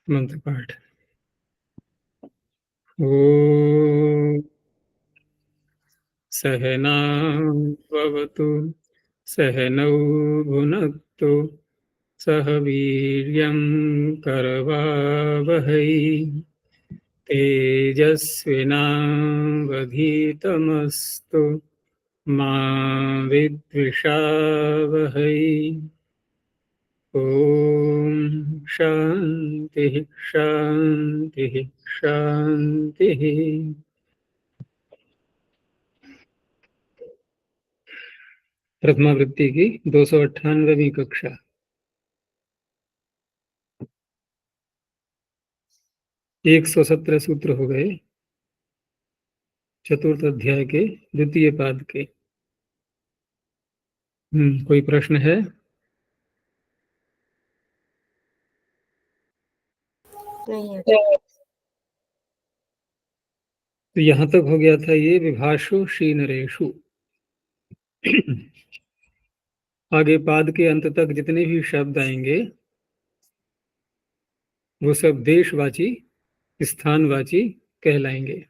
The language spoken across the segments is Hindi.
मंत्र पाठ। ॐ सहनावतु सहनौ भुनक्तु सह वीर्यं करवावहै तेजस्विनावधीतमस्तु मा विद्विषावहै। ॐ शान्तिः शान्तिः शान्तिः। प्रथमा वृत्ति की 298वीं कक्षा। 117 सूत्र हो गए चतुर्थ अध्याय के द्वितीय पाद के। कोई प्रश्न है? नहीं है। तो यहां तक हो गया था ये विभाषु शीनरेशु। आगे पाद के अंत तक जितने भी शब्द आएंगे वो सब देशवाची स्थानवाची कहलाएंगे।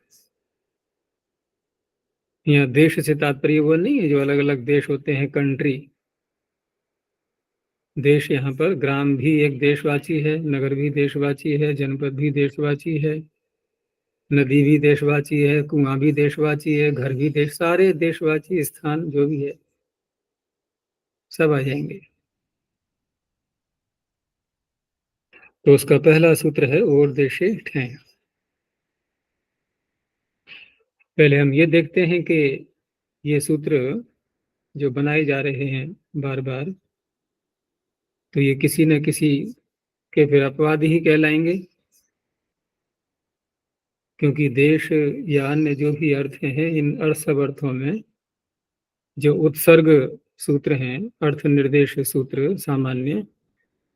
यहाँ देश से तात्पर्य वो नहीं है जो अलग अलग देश होते हैं, कंट्री। देश यहाँ पर ग्राम भी एक देशवाची है, नगर भी देशवाची है, जनपद भी देशवाची है, नदी भी देशवाची है, कुआं भी देशवाची है, घर भी सारे देशवाची स्थान जो भी है सब आ जाएंगे। तो उसका पहला सूत्र है और देशे ठें। पहले हम ये देखते हैं कि ये सूत्र जो बनाए जा रहे हैं बार बार, तो ये किसी न किसी के फिर अपवाद ही कहलाएंगे, क्योंकि देश या अन्य जो भी अर्थ हैं इन अर्थ सब अर्थों में जो उत्सर्ग सूत्र हैं, अर्थ निर्देश सूत्र सामान्य,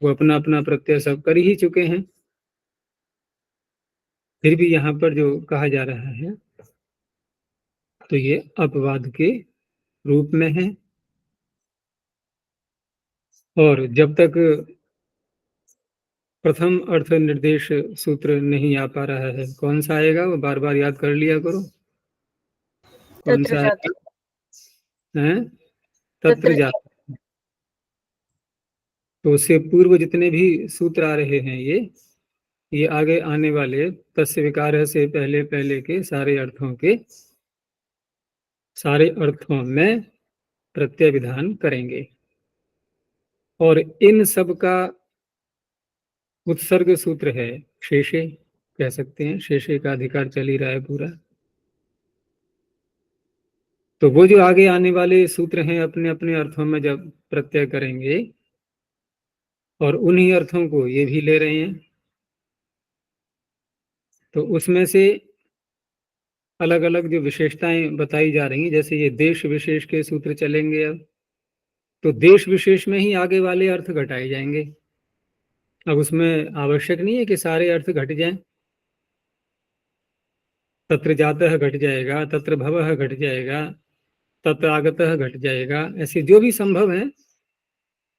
वो अपना अपना प्रत्यय सब कर ही चुके हैं। फिर भी यहाँ पर जो कहा जा रहा है तो ये अपवाद के रूप में है। और जब तक प्रथम अर्थ निर्देश सूत्र नहीं आ पा रहा है, कौन सा आएगा वो बार बार याद कर लिया करो। कौन सा आएगा? तत्र जाति। तो उससे पूर्व जितने भी सूत्र आ रहे हैं ये आगे आने वाले तस्य विकार से पहले पहले के सारे अर्थों में प्रत्यय विधान करेंगे। और इन सब का उत्सर्ग सूत्र है शेषे, कह सकते हैं शेषे का अधिकार चल ही रहा है पूरा। तो वो जो आगे आने वाले सूत्र हैं अपने अपने अर्थों में जब प्रत्यय करेंगे और उन्हीं अर्थों को ये भी ले रहे हैं, तो उसमें से अलग अलग जो विशेषताएं बताई जा रही हैं, जैसे ये देश विशेष के सूत्र चलेंगे अब, तो देश विशेष में ही आगे वाले अर्थ घटाए जाएंगे। अब उसमें आवश्यक नहीं है कि सारे अर्थ घट जाएं। तत्र जातः घट जाएगा, तत्र भवः घट जाएगा, तत्र आगतः घट जाएगा, ऐसे जो भी संभव है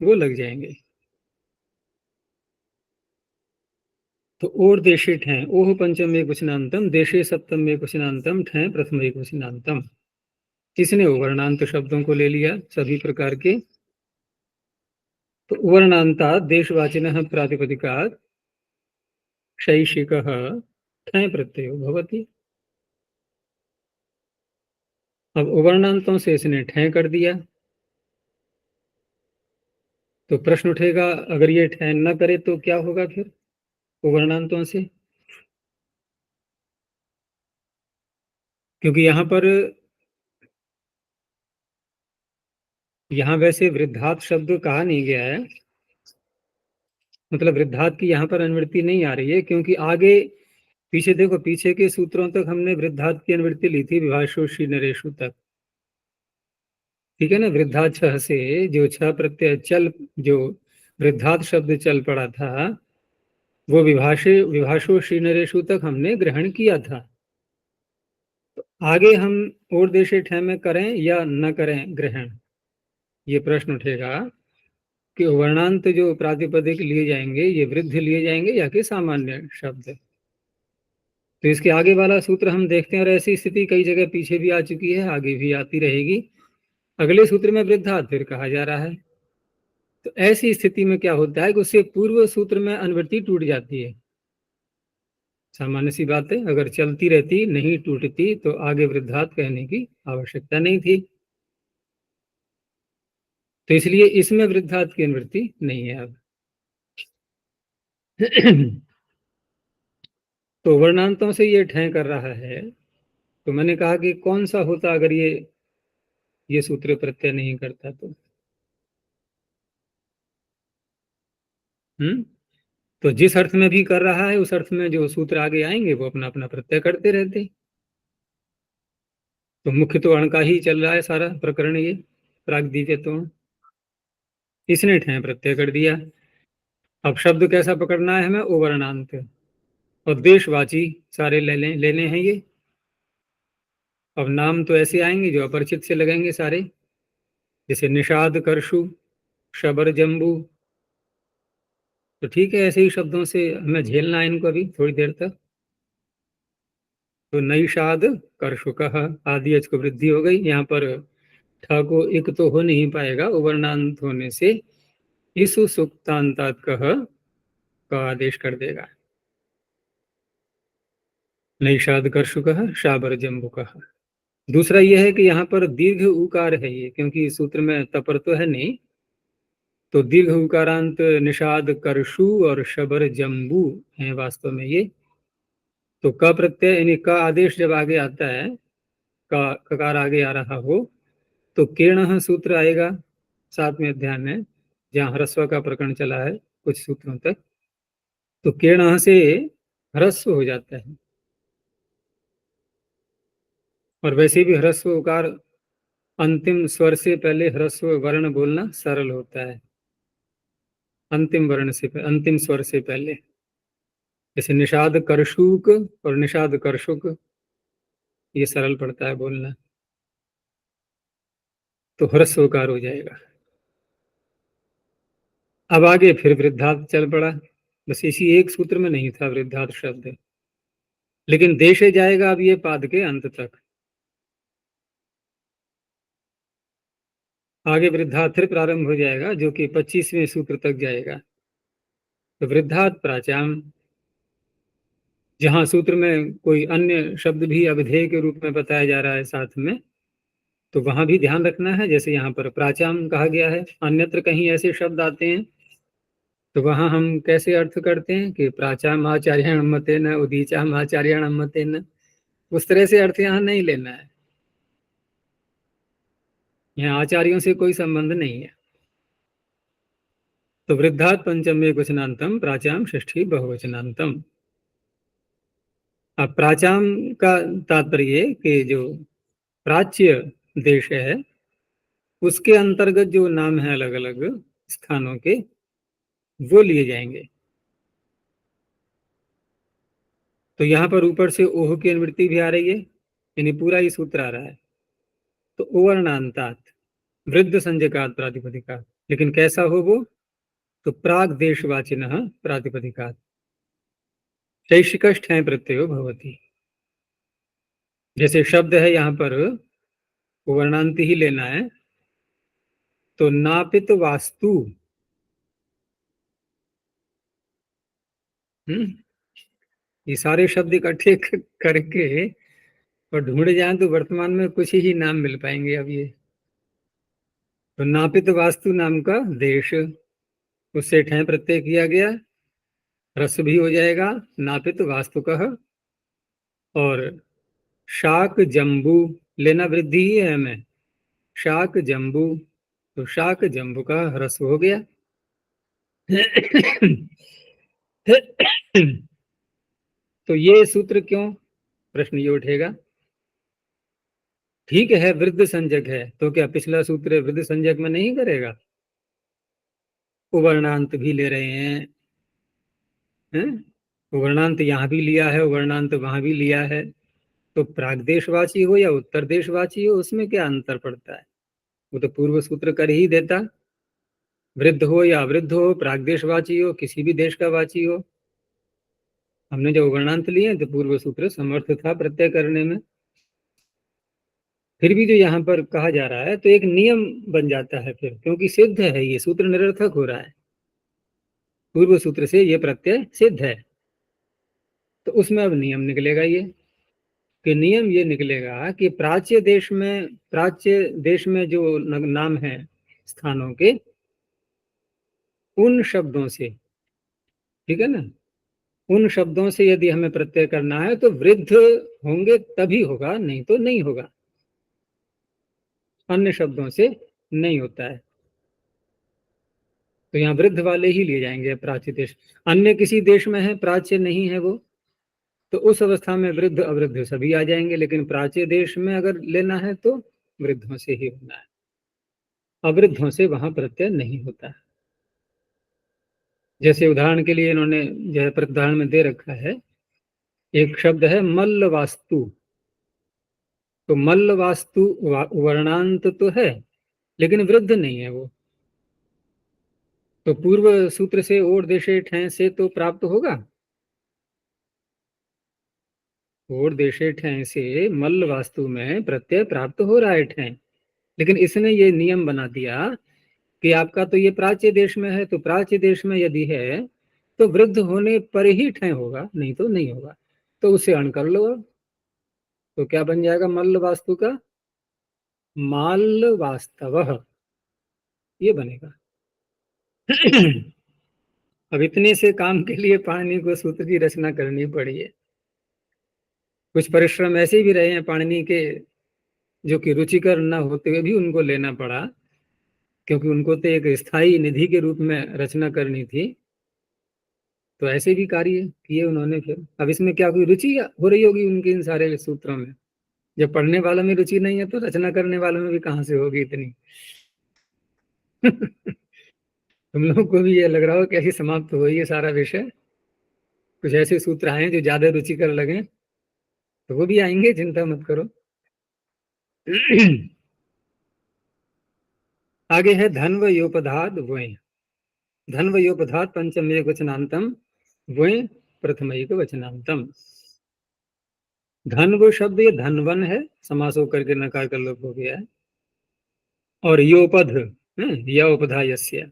वो लग जाएंगे। तो और देशे ठें, ओह पंचम एक वचनांतम, देशे सप्तम में वचनांतम, ठें प्रथम एक वचनांतम। किसने वर्णांत शब्दों को ले लिया सभी प्रकार के? तो वर्णांता देशवाचिनः प्रातिपदिकात् शैषिकः ठें प्रत्ययो भवति। अब वर्णांतों से इसने ठें कर दिया, तो प्रश्न उठेगा अगर ये ठें न करे तो क्या होगा फिर वर्णांतों से? क्योंकि यहाँ वैसे वृद्धात शब्द कहा नहीं गया है, मतलब वृद्धात की यहाँ पर अनुवृत्ति नहीं आ रही है, क्योंकि आगे पीछे देखो, पीछे के सूत्रों तक हमने वृद्धात की अनुवृत्ति ली थी विभाषोषी नरेशु तक, ठीक है ना। वृद्धात छह से जो छह प्रत्यय चल, जो वृद्धात शब्द चल पड़ा था वो विभाषोषी नरेशु तक हमने ग्रहण किया था। तो आगे हम और देशे ठे में करें या न करें ग्रहण, ये प्रश्न उठेगा। कि वर्णांत जो प्रातिपदिक लिए जाएंगे ये वृद्ध लिए जाएंगे या कि सामान्य शब्द। तो इसके आगे वाला सूत्र हम देखते हैं, और ऐसी स्थिति कई जगह पीछे भी आ चुकी है, आगे भी आती रहेगी। अगले सूत्र में वृद्धात् फिर कहा जा रहा है। तो ऐसी स्थिति में क्या होता है कि उससे पूर्व सूत्र में अनुवृत्ति टूट जाती है। सामान्य सी बात है, अगर चलती रहती नहीं टूटती तो आगे वृद्धात् कहने की आवश्यकता नहीं थी। तो इसलिए इसमें वृद्धात् की अनुवृत्ति नहीं है अब। तो वर्णांतों से ये ठय कर रहा है। तो मैंने कहा कि कौन सा होता अगर ये सूत्र प्रत्यय नहीं करता तो। तो जिस अर्थ में भी कर रहा है उस अर्थ में जो सूत्र आगे आएंगे वो अपना अपना प्रत्यय करते रहते। तो मुख्य तो अण का ही चल रहा है सारा प्रकरण, ये प्रागदीप्य तो इसने ठय प्रत्यय कर दिया। अब शब्द कैसा पकड़ना है हमें, ओवर्णांत और देशवाची सारे लेने हैं ये। अब नाम तो ऐसे आएंगे जो अपरिचित से लगेंगे सारे, जैसे निषाद करशु शबर जम्बू। तो ठीक है, ऐसे ही शब्दों से हमें झेलना है इनको अभी थोड़ी देर तक। तो नईषाद करशुकः आदि अच को वृद्धि हो गई। यहाँ पर ठ को एक तो हो नहीं पाएगा, उवर्णांत होने से इसु सुक्तांतात कह का आदेश कर देगा। नईषाद करशुकः शाबर जम्बुकः। दूसरा यह है कि यहाँ पर दीर्घ उकार है ये, क्योंकि सूत्र में तपर तो है नहीं। तो दीर्घ उकारांत निषाद करशु और शबर जम्बू है वास्तव में ये। तो क प्रत्यय यानी का आदेश जब आगे आता है, का ककार आगे आ रहा हो, तो किर्ण सूत्र आएगा 7वें अध्याय में, जहाँ ह्रस्व का प्रकरण चला है कुछ सूत्रों तक। तो किर्ण से ह्रस्व हो जाता है। और वैसे भी ह्रस्व उकार अंतिम स्वर से पहले ह्रस्व वर्ण बोलना सरल होता है, अंतिम वर्ण से अंतिम स्वर से पहले। जैसे निषाद करशुक और निषाद करशुक, ये सरल पड़ता है बोलना। तो ह्रस्व उकार हो जाएगा। अब आगे फिर वृद्धात् चल पड़ा। बस इसी एक सूत्र में नहीं था वृद्धात् शब्द, लेकिन देशे जाएगा अब ये पाद के अंत तक। आगे वृद्धात् फिर प्रारंभ हो जाएगा, जो कि 25वें सूत्र तक जाएगा। तो वृद्धात् प्राचाम, जहां सूत्र में कोई अन्य शब्द भी अवधेय के रूप में बताया जा रहा है साथ में, तो वहां भी ध्यान रखना है। जैसे यहाँ पर प्राचाम कहा गया है, अन्यत्र कहीं ऐसे शब्द आते हैं तो वहां हम कैसे अर्थ करते हैं कि प्राचाम आचार्यण मतेन उदीचाम आचार्यण मतेन, उस तरह से अर्थ यहाँ नहीं लेना है। यहाँ आचार्यों से कोई संबंध नहीं है। तो वृद्धात् पंचम एक वचनांतम प्राचाम षष्ठी बहुवचनांतम। अब प्राचाम का तात्पर्य कि जो प्राच्य देश है उसके अंतर्गत जो नाम है अलग अलग स्थानों के, वो लिए जाएंगे। तो यहाँ पर ऊपर से ओह की अनुवृत्ति भी आ रही है, यानी पूरा ही सूत्र आ रहा है। तो ओवर्णांतात वृद्ध संज्ञकात् प्रातिपदिकात्, लेकिन कैसा हो वो, तो प्राग देशवाचिनः प्रातिपदिकात् शैक्षिकष्ठ है प्रत्ययो भवति। जैसे शब्द है यहाँ पर वर्णांत ही लेना है, तो नापित वास्तु, ये सारे शब्द इकट्ठे करके और ढूंढे जाएं तो वर्तमान में कुछ ही नाम मिल पाएंगे अब ये। तो नापित वास्तु नाम का देश, उससे ठय प्रत्यय किया गया, रस भी हो जाएगा नापित वास्तु का। और शाक जम्बू लेना वृद्धि ही है हमें, शाक जम्बू, तो शाक जम्बू का ह्रस्व हो गया। तो ये सूत्र क्यों, प्रश्न ये उठेगा। ठीक है वृद्ध संज्ञक है, तो क्या पिछला सूत्र वृद्ध संज्ञक में नहीं करेगा। उवर्णांत भी ले रहे हैं, उवर्णांत यहाँ भी लिया है, उवर्णांत वहां भी लिया है। तो प्रागदेशवाची हो या उत्तर देशवाची हो, उसमें क्या अंतर पड़ता है, वो तो पूर्व सूत्र कर ही देता। वृद्ध हो या अवृद्ध हो, प्रागदेशवाची हो, किसी भी देश का वाची हो। हमने जो वर्णांत लिए तो पूर्व सूत्र समर्थ था प्रत्यय करने में। फिर भी जो यहाँ पर कहा जा रहा है तो एक नियम बन जाता है फिर, क्योंकि सिद्ध है, ये सूत्र निरर्थक हो रहा है। पूर्व सूत्र से ये प्रत्यय सिद्ध है, तो उसमें अब नियम निकलेगा ये, कि नियम ये निकलेगा कि प्राच्य देश में जो नाम है स्थानों के, उन शब्दों से, ठीक है ना, उन शब्दों से यदि हमें प्रत्यय करना है तो वृद्ध होंगे तभी होगा, नहीं तो नहीं होगा, अन्य शब्दों से नहीं होता है। तो यहाँ वृद्ध वाले ही लिए जाएंगे प्राच्य देश। अन्य किसी देश में है, प्राच्य नहीं है वो, तो उस अवस्था में वृद्ध अवृद्ध सभी आ जाएंगे, लेकिन प्राच्य देश में अगर लेना है तो वृद्धों से ही होना है, अवृद्धों से वहां प्रत्यय नहीं होता है। जैसे उदाहरण के लिए इन्होंने जो है उदाहरण में दे रखा है, एक शब्द है मल्ल वास्तु। तो मल्ल वास्तु वर्णांत तो है, लेकिन वृद्ध नहीं है वो, तो पूर्व सूत्र से ओर देशे ठै से तो प्राप्त होगा। ओर देशे ठै से मल्ल वास्तु में प्रत्यय प्राप्त हो रहा है ठै, लेकिन इसने ये नियम बना दिया कि आपका तो ये प्राच्य देश में है, तो प्राच्य देश में यदि है तो वृद्ध होने पर ही ठै होगा, नहीं तो नहीं होगा। तो उसे अण कर लो अब, तो क्या बन जाएगा मल्ल वास्तु का माल वास्तव, ये बनेगा। अब इतने से काम के लिए पाणिनि को सूत्र की रचना करनी पड़ी है। कुछ परिश्रम ऐसे भी रहे हैं पाणिनि के, जो कि रुचिकर न होते हुए भी उनको लेना पड़ा, क्योंकि उनको तो एक स्थायी निधि के रूप में रचना करनी थी। तो ऐसे भी कार्य किए उन्होंने। फिर अब इसमें क्या कोई रुचि हो रही होगी उनके इन सारे सूत्रों में? जब पढ़ने वालों में रुचि नहीं है तो रचना करने वालों में भी कहाँ से होगी इतनी। तुम लोगों को भी ये लग रहा हो कि ऐसी समाप्त हो ये सारा विषय, कुछ ऐसे सूत्र आए जो ज्यादा रुचिकर लगे, तो वो भी आएंगे, चिंता मत करो। आगे है धन्व योपधाद वय। धन्व योपधाद पंचम एक वचनांतम, वय प्रथम एक वचनांतम। धन्व शब्द ये धनवन है, समास होकर के नकार का लोप हो गया है। और योपध योपधा यस्य,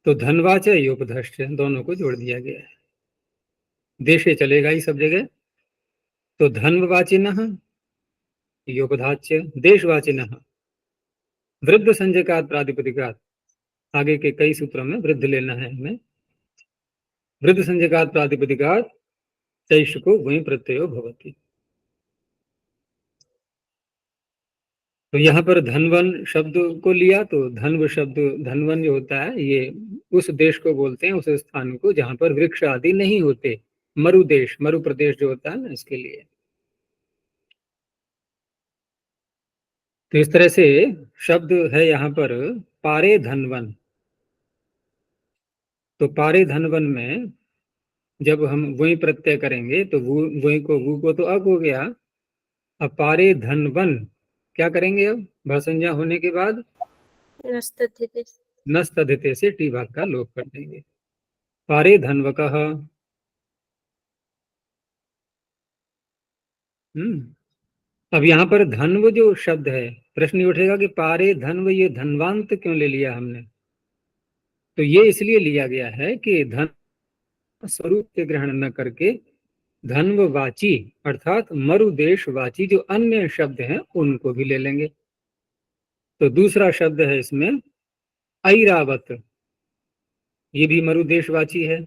तो धनवाच योपधश्च, दोनों को जोड़ दिया गया है। देशे चलेगा ही सब जगह। तो धन्ववाचिनः योपधाच, देशवाचिनः वृद्ध संज्ञकात् प्रातिपदिकात्, आगे के कई सूत्रों में वृद्ध लेना है हमें। वृद्ध संज्ञकात् प्रातिपदिकात् चैषको वहीं प्रत्ययो भवति। तो यहाँ पर धनवन शब्द को लिया, तो धन्व शब्द, धनवन जो होता है ये उस देश को बोलते हैं, उस स्थान को जहां पर वृक्ष आदि नहीं होते, मरु देश, मरु प्रदेश जो होता है ना, इसके लिए। तो इस तरह से शब्द है यहाँ पर पारे धनवन। तो पारे धनवन में जब हम वही प्रत्यय करेंगे तो वही को तो अक हो गया। अब पारे धनवन क्या करेंगे, अब भसंज्ञा होने के बाद नस्तथिति नस्तधिते से टी भाग का लोप कर देंगे। पारे धनवकः। अब यहाँ पर धन्व जो शब्द है, प्रश्न ये उठेगा कि पारे धन्व, ये धनवांत क्यों ले लिया हमने? तो ये इसलिए लिया गया है कि धन स्वरूप से ग्रहण न करके धन्ववाची अर्थात मरुदेशवाची जो अन्य शब्द हैं उनको भी ले लेंगे। तो दूसरा शब्द है इसमें ऐरावत, ये भी मरुदेशवाची है,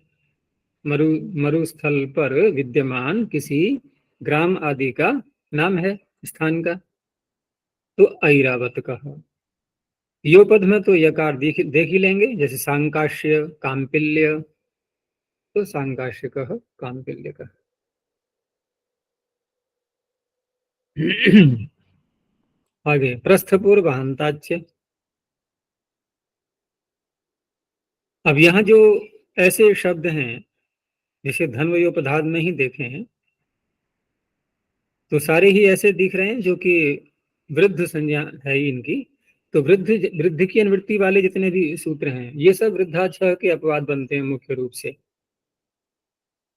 मरुस्थल पर विद्यमान किसी ग्राम आदि का नाम है, स्थान का। तो ऐरावत कहा। योपद में तो यकार देख ही लेंगे, जैसे सांकाश्य काम्पिल्य, तो सांकाश्य कह काम्पिल्य कह। आगे प्रस्थपूर्व हंताच्य। अब यहाँ जो ऐसे शब्द हैं जिसे धन्वयोपधाद में ही देखे हैं, तो सारे ही ऐसे दिख रहे हैं जो कि वृद्ध संज्ञा है इनकी। तो वृद्धि की अनुवृत्ति वाले जितने भी सूत्र हैं ये सब वृद्धाक्षर के अपवाद बनते हैं मुख्य रूप से।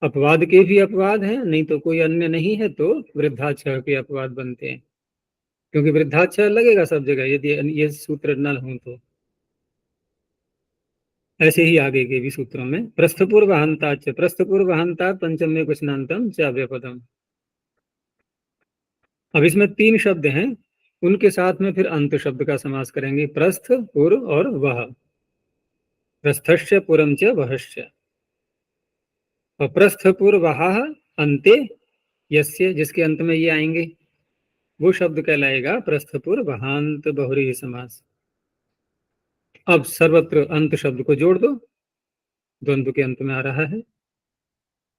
अपवाद के भी अपवाद हैं, नहीं तो कोई अन्य नहीं है तो वृद्धाक्षर के अपवाद बनते हैं, क्योंकि वृद्धाक्षर लगेगा सब जगह यदि ये सूत्र न हो तो। ऐसे ही आगे के भी सूत्रों में प्रस्थपूर्वहांता पंचम्य क्वचनांतम च अव्यपदम। अब इसमें 3 शब्द हैं, उनके साथ में फिर अंत शब्द का समास करेंगे, प्रस्थ, पूर्व और वह। प्रस्थश्च पुरम च वहश्च। और प्रस्थ पूर्वः अंते यस्य, जिसके अंत में ये आएंगे वो शब्द कहलाएगा प्रस्थ पूर्वहांत बहुरी समास। अब सर्वत्र अंत शब्द को जोड़ दो, द्वंद्व के अंत में आ रहा है,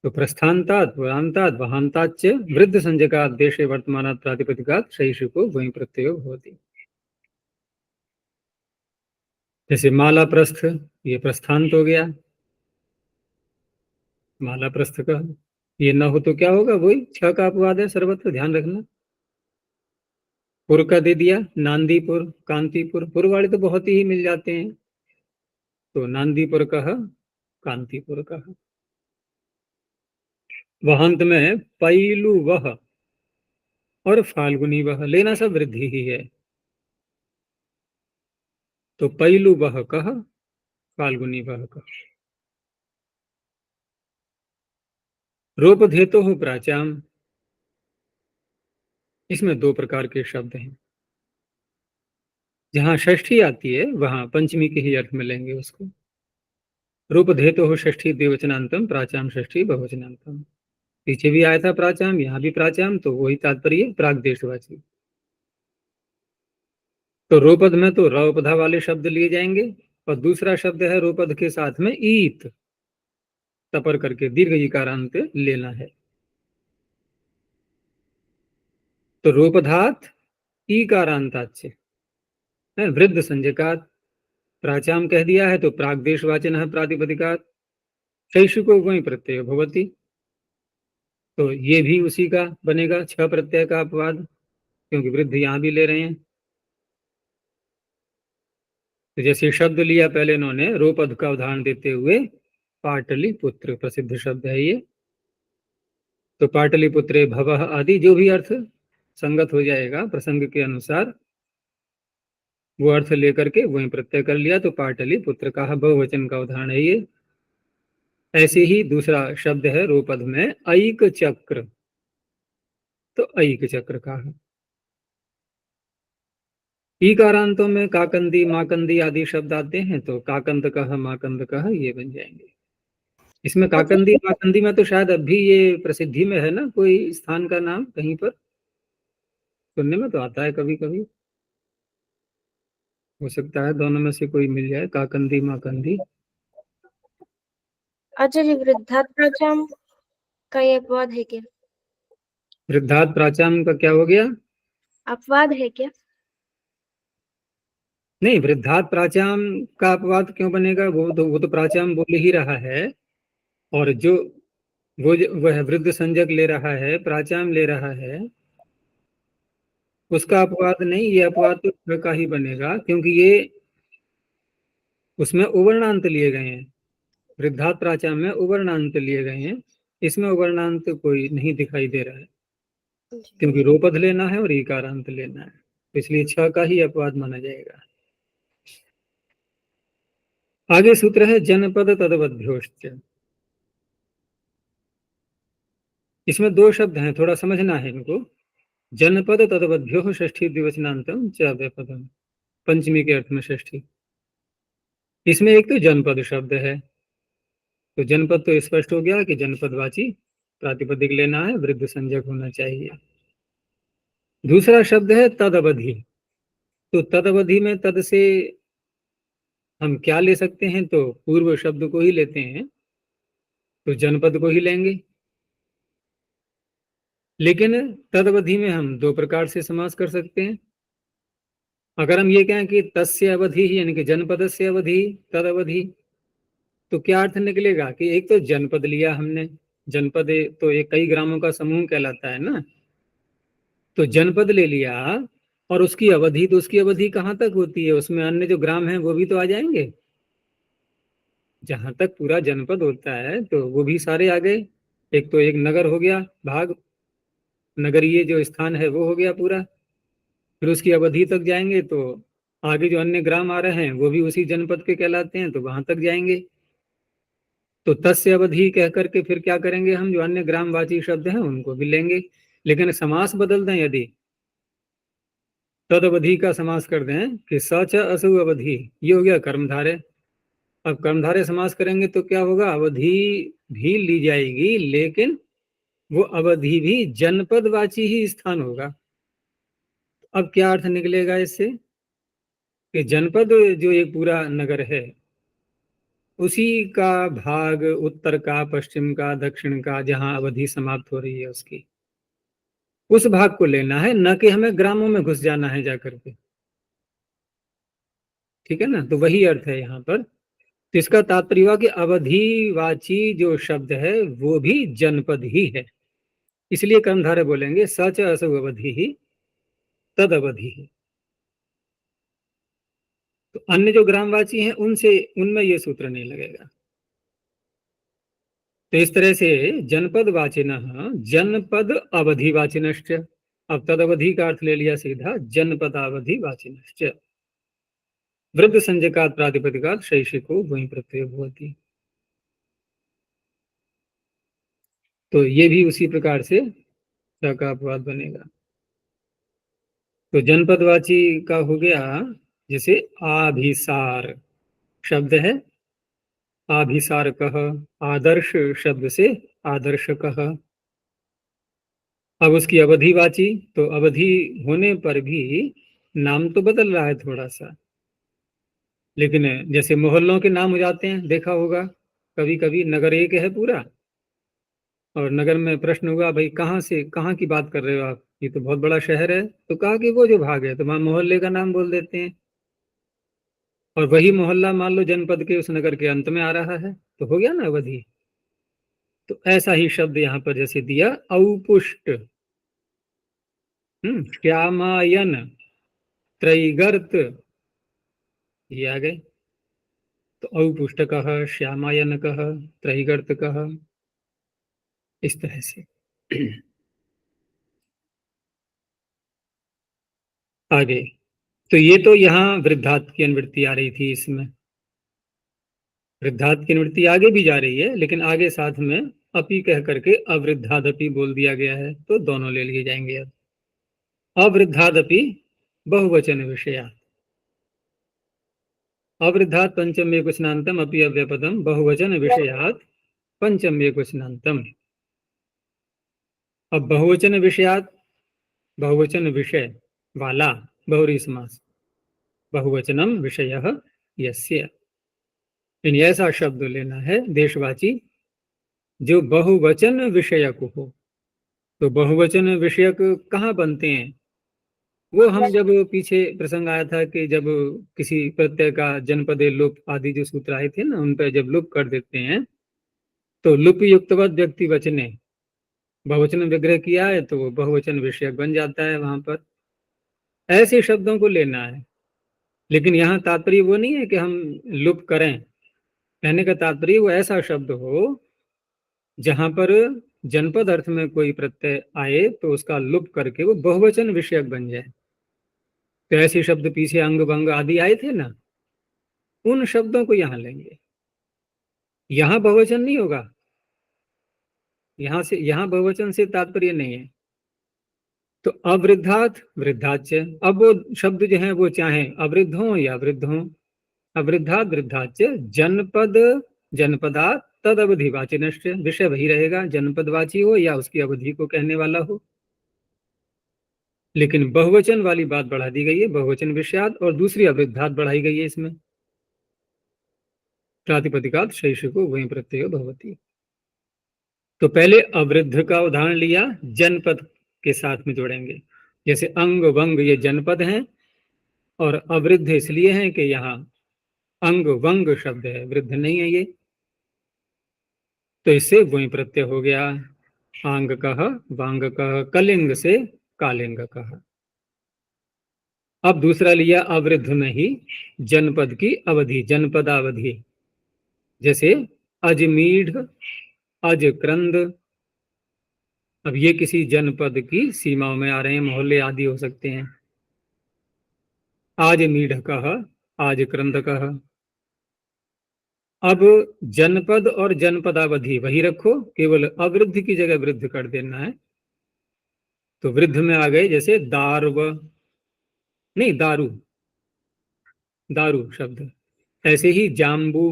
तो प्रस्थान्तात् पुरान्तात् वहान्ताच्च वृद्ध संज्ञकात् देशे वर्तमानात् प्रातिपदिकात् शैशुको वहीं प्रत्ययो भवति। जैसे माला प्रस्थ, ये प्रस्थांत हो गया, माला प्रस्थ का। ये न हो तो क्या होगा, वही छ का अपवाद है सर्वत्र, ध्यान रखना। पुर का दे दिया, नांदीपुर, कांतिपुर, पुर वाले तो बहुत ही मिल जाते हैं, तो नांदीपुर कहा, कांतिपुर कहा। वहांत में पैलु वह और फाल्गुनी वह लेना सब वृद्धि ही है, तो पैलु वह कह, फाल्गुनी वह कह। रोप धेतो हो प्राचाम, इसमें 2 प्रकार के शब्द हैं। जहां षष्ठी आती है वहां पंचमी के ही अर्थ मिलेंगे उसको। रूप धेतो हो षष्ठी द्विवचनांतम प्राचाम षष्ठी बहुवचनांतम। पीछे भी आया था प्राचाम, यहाँ भी प्राचाम, तो वही तात्पर्य प्रागदेशवाची। तो रोपद में तो रोपधा वाले शब्द लिए जाएंगे, और दूसरा शब्द है रोपद के साथ में ईत, तपर करके दीर्घ इकारांत लेना है। तो रोपधात ईकारांताच्च वृद्ध संज्ञकात्, प्राचाम कह दिया है तो प्रागदेशवाचन है प्रातिपदिकात्, शैशुको वहीं प्रत्यय भवति, तो ये भी उसी का बनेगा, छ प्रत्यय का अपवाद, क्योंकि वृद्ध यहां भी ले रहे हैं। तो जैसे शब्द लिया पहले इन्होंने रोपद का उदाहरण देते हुए, पाटलिपुत्र प्रसिद्ध शब्द है ये, तो पाटलिपुत्रे भवः आदि जो भी अर्थ संगत हो जाएगा प्रसंग के अनुसार, वो अर्थ लेकर के वहीं प्रत्यय कर लिया, तो पाटलिपुत्र का बहुवचन का उदाहरण है ये। ऐसे ही दूसरा शब्द है रोपद में ऐक चक्र, तो ऐक चक्र का है। ईकारांतों में काकंदी, माकंदी आदि शब्द आते हैं, तो काकंद कह, माकंद कह, ये बन जाएंगे। इसमें काकंदी माकंदी में तो शायद अभी ये प्रसिद्धि में है ना कोई स्थान का नाम, कहीं पर सुनने में तो आता है कभी कभी, हो सकता है दोनों में से कोई मिल जाए, काकंदी माकंदी। आचार्य वृद्धात प्राचाम का ये अपवाद है क्या? वृद्धात प्राचाम का क्या हो गया? अपवाद है क्या? नहीं, वृद्धात प्राचाम का अपवाद क्यों बनेगा, वो तो प्राचाम बोल ही रहा है, और जो वह वृद्ध संज्ञक ले रहा है, प्राचाम ले रहा है, उसका अपवाद नहीं, ये अपवाद तो छ का ही बनेगा, क्योंकि ये उसमें उवर्णांत लिए गए हैं, वृद्धात प्राचाम में उवर्णांत लिए गए हैं, इसमें उवर्णांत कोई नहीं दिखाई दे रहा है, क्योंकि रोपद लेना है और ईकारांत लेना है, इसलिए छ का ही अपवाद माना जाएगा। आगे सूत्र है जनपद तदवध्योश्च। इसमें 2 शब्द हैं, थोड़ा समझना है इनको। जनपद तदवध्यो षष्ठी द्विवचनांतम च अव्यपदम, पंचमी के अर्थ में षष्ठी। इसमें एक तो जनपद शब्द है, तो जनपद तो स्पष्ट हो गया कि जनपदवाची प्रातिपदिक लेना है, वृद्ध संज्ञक होना चाहिए। दूसरा शब्द है तदवधि, तो तदवधि में तद से हम क्या ले सकते हैं, तो पूर्व शब्द को ही लेते हैं, तो जनपद को ही लेंगे। लेकिन तदवधि में हम 2 प्रकार से समास कर सकते हैं। अगर हम ये कहें कि तस्य अवधि ही, यानी कि जनपद से अवधि तद अवधि, तो क्या अर्थ निकलेगा कि एक तो जनपद लिया हमने, जनपद तो एक कई ग्रामों का समूह कहलाता है ना, तो जनपद ले लिया, और उसकी अवधि, तो उसकी अवधि कहाँ तक होती है, उसमें अन्य जो ग्राम हैं वो भी तो आ जाएंगे। जहां तक पूरा जनपद होता है तो वो भी सारे आ गए। एक तो एक नगर हो गया भाग, नगरीय जो स्थान है वो हो गया पूरा। फिर उसकी अवधि तक जाएंगे तो आगे जो अन्य ग्राम आ रहे हैं वो भी उसी जनपद के कहलाते हैं, तो वहां तक जाएंगे। तो तस्य अवधि कह करके फिर क्या करेंगे हम, जो अन्य ग्रामवाची शब्द हैं उनको भी लेंगे। लेकिन समास बदल दें यदि, तद अवधि का समास कर दें कि सच असु अवधि, ये हो गया कर्मधारय। अब कर्मधारय समास करेंगे तो क्या होगा, अवधि भी ली जाएगी लेकिन वो अवधि भी जनपदवाची ही स्थान होगा। अब क्या अर्थ निकलेगा इससे, कि जनपद जो एक पूरा नगर है उसी का भाग, उत्तर का, पश्चिम का, दक्षिण का, जहां अवधि समाप्त हो रही है उसकी, उस भाग को लेना है, न कि हमें ग्रामों में घुस जाना है जाकर के। ठीक है ना, तो वही अर्थ है यहाँ पर। तो इसका तात्पर्य हुआ कि अवधिवाची जो शब्द है वो भी जनपद ही है, इसलिए कर्मधारय बोलेंगे सच असौ अवधि ही तद अवधि ही। तो अन्य जो ग्रामवाची हैं उनसे, उनमें ये सूत्र नहीं लगेगा। तो इस तरह से जनपद वाचिन जनपद अवधि वाचिनश्च, अब तद अवधि का अर्थ ले लिया सीधा जनपदावधि वाचिनश्च। वृद्ध संज्ञकात् प्रातिपदिकात् शैषिको वहीं प्रत्यय भवति। तो ये भी उसी प्रकार से च का अपवाद बनेगा। तो जनपदवाची का हो गया, जैसे आभिसार शब्द है, आभिसार कह, आदर्श शब्द से आदर्श कह। अब उसकी अवधिवाची, तो अवधि होने पर भी नाम तो बदल रहा है थोड़ा सा, लेकिन जैसे मोहल्लों के नाम हो जाते हैं, देखा होगा कभी कभी, नगर एक है पूरा और नगर में प्रश्न हुआ भाई कहाँ से, कहाँ की बात कर रहे हो आप, ये तो बहुत बड़ा शहर है, तो कहा कि वो जो भाग है, तो वहां मोहल्ले का नाम बोल देते हैं। और वही मोहल्ला मान लो जनपद के उस नगर के अंत में आ रहा है, तो हो गया ना अवधि। तो ऐसा ही शब्द यहाँ पर जैसे दिया औपुष्ट, श्यामायन, त्रैगर्त, ये आ गए। तो औपुष्ट कह, श्यामायन कह, त्रैगर्त कह, इस तरह से। आगे, तो ये तो यहाँ वृद्धात् की अनुवृत्ति आ रही थी, इसमें वृद्धात् की अनुवृत्ति आगे भी जा रही है, लेकिन आगे साथ में अपि कह करके अवृद्धादपि बोल दिया गया है, तो दोनों ले लिए जाएंगे। अब अवृद्धादपि बहुवचन विषया, अवृद्धात् पंचम एकवचनान्तम अपि अव्यपदम बहुवचन विषयात् पंचम एकवचनान्तम। अब बहुवचन विषयात्, बहुवचन विषय वाला बहुरी समास, बहुवचनम विषयः यस्य, इन ऐसा शब्द लेना है देशवाची जो बहुवचन विषयक हो। तो बहुवचन विषयक कहाँ बनते हैं, वो हम जब पीछे प्रसंग आया था कि जब किसी प्रत्यय का जनपदे लुप आदि जो सूत्र आए थे ना, उन पर जब लुप कर देते हैं तो लुप युक्तवत व्यक्ति वचने बहुवचन विग्रह किया है तो वो बहुवचन विषयक बन जाता है वहां पर। ऐसे शब्दों को लेना है, लेकिन यहाँ तात्पर्य वो नहीं है कि हम लुप करें, कहने का तात्पर्य वो ऐसा शब्द हो जहां पर जनपद अर्थ में कोई प्रत्यय आए तो उसका लुप करके वो बहुवचन विषयक बन जाए। तो ऐसे शब्द पीछे अंग भंग आदि आए थे ना, उन शब्दों को यहाँ लेंगे। यहाँ बहुवचन नहीं होगा, यहाँ बहुवचन से तात्पर्य नहीं है। तो अवृद्धात वृद्धाच, अब वो शब्द जो है वो चाहे अवृद्ध हो या वृद्ध हो, अवृद्धात वृद्धाच जनपद, जनपदात तद अवधिवाचिनश्च, विषय वही रहेगा, जनपदवाची हो या उसकी अवधि को कहने वाला हो। लेकिन बहुवचन वाली बात बढ़ा दी गई है, बहुवचन विषयात, और दूसरी अवृद्धात बढ़ाई गई है इसमें, प्रातिपदिकात शैषिको वहीं प्रत्यय भवति। तो पहले अवृद्ध का उदाहरण लिया, जनपद के साथ में जोड़ेंगे, जैसे अंग वंग ये जनपद हैं, और अवृद्ध इसलिए हैं कि यहाँ अंग वंग शब्द है, वृद्ध नहीं है ये, तो इससे वही प्रत्यय हो गया, आंग कह वांग कह, कलिंग से कालिंग कह। अब दूसरा लिया अवृद्ध में ही जनपद की अवधि, जनपदावधि, जैसे अजमीढ़, अजक्रंद। अब ये किसी जनपद की सीमाओं में आ रहे हैं, मोहल्ले आदि हो सकते हैं। आजमीढ़ कह, आजक्रंद कह। अब जनपद और जनपदावधि वही रखो, केवल अवृद्ध की जगह वृद्ध कर देना है। तो वृद्ध में आ गए जैसे दारव, नहीं दारू, दारू शब्द। ऐसे ही जाम्बू,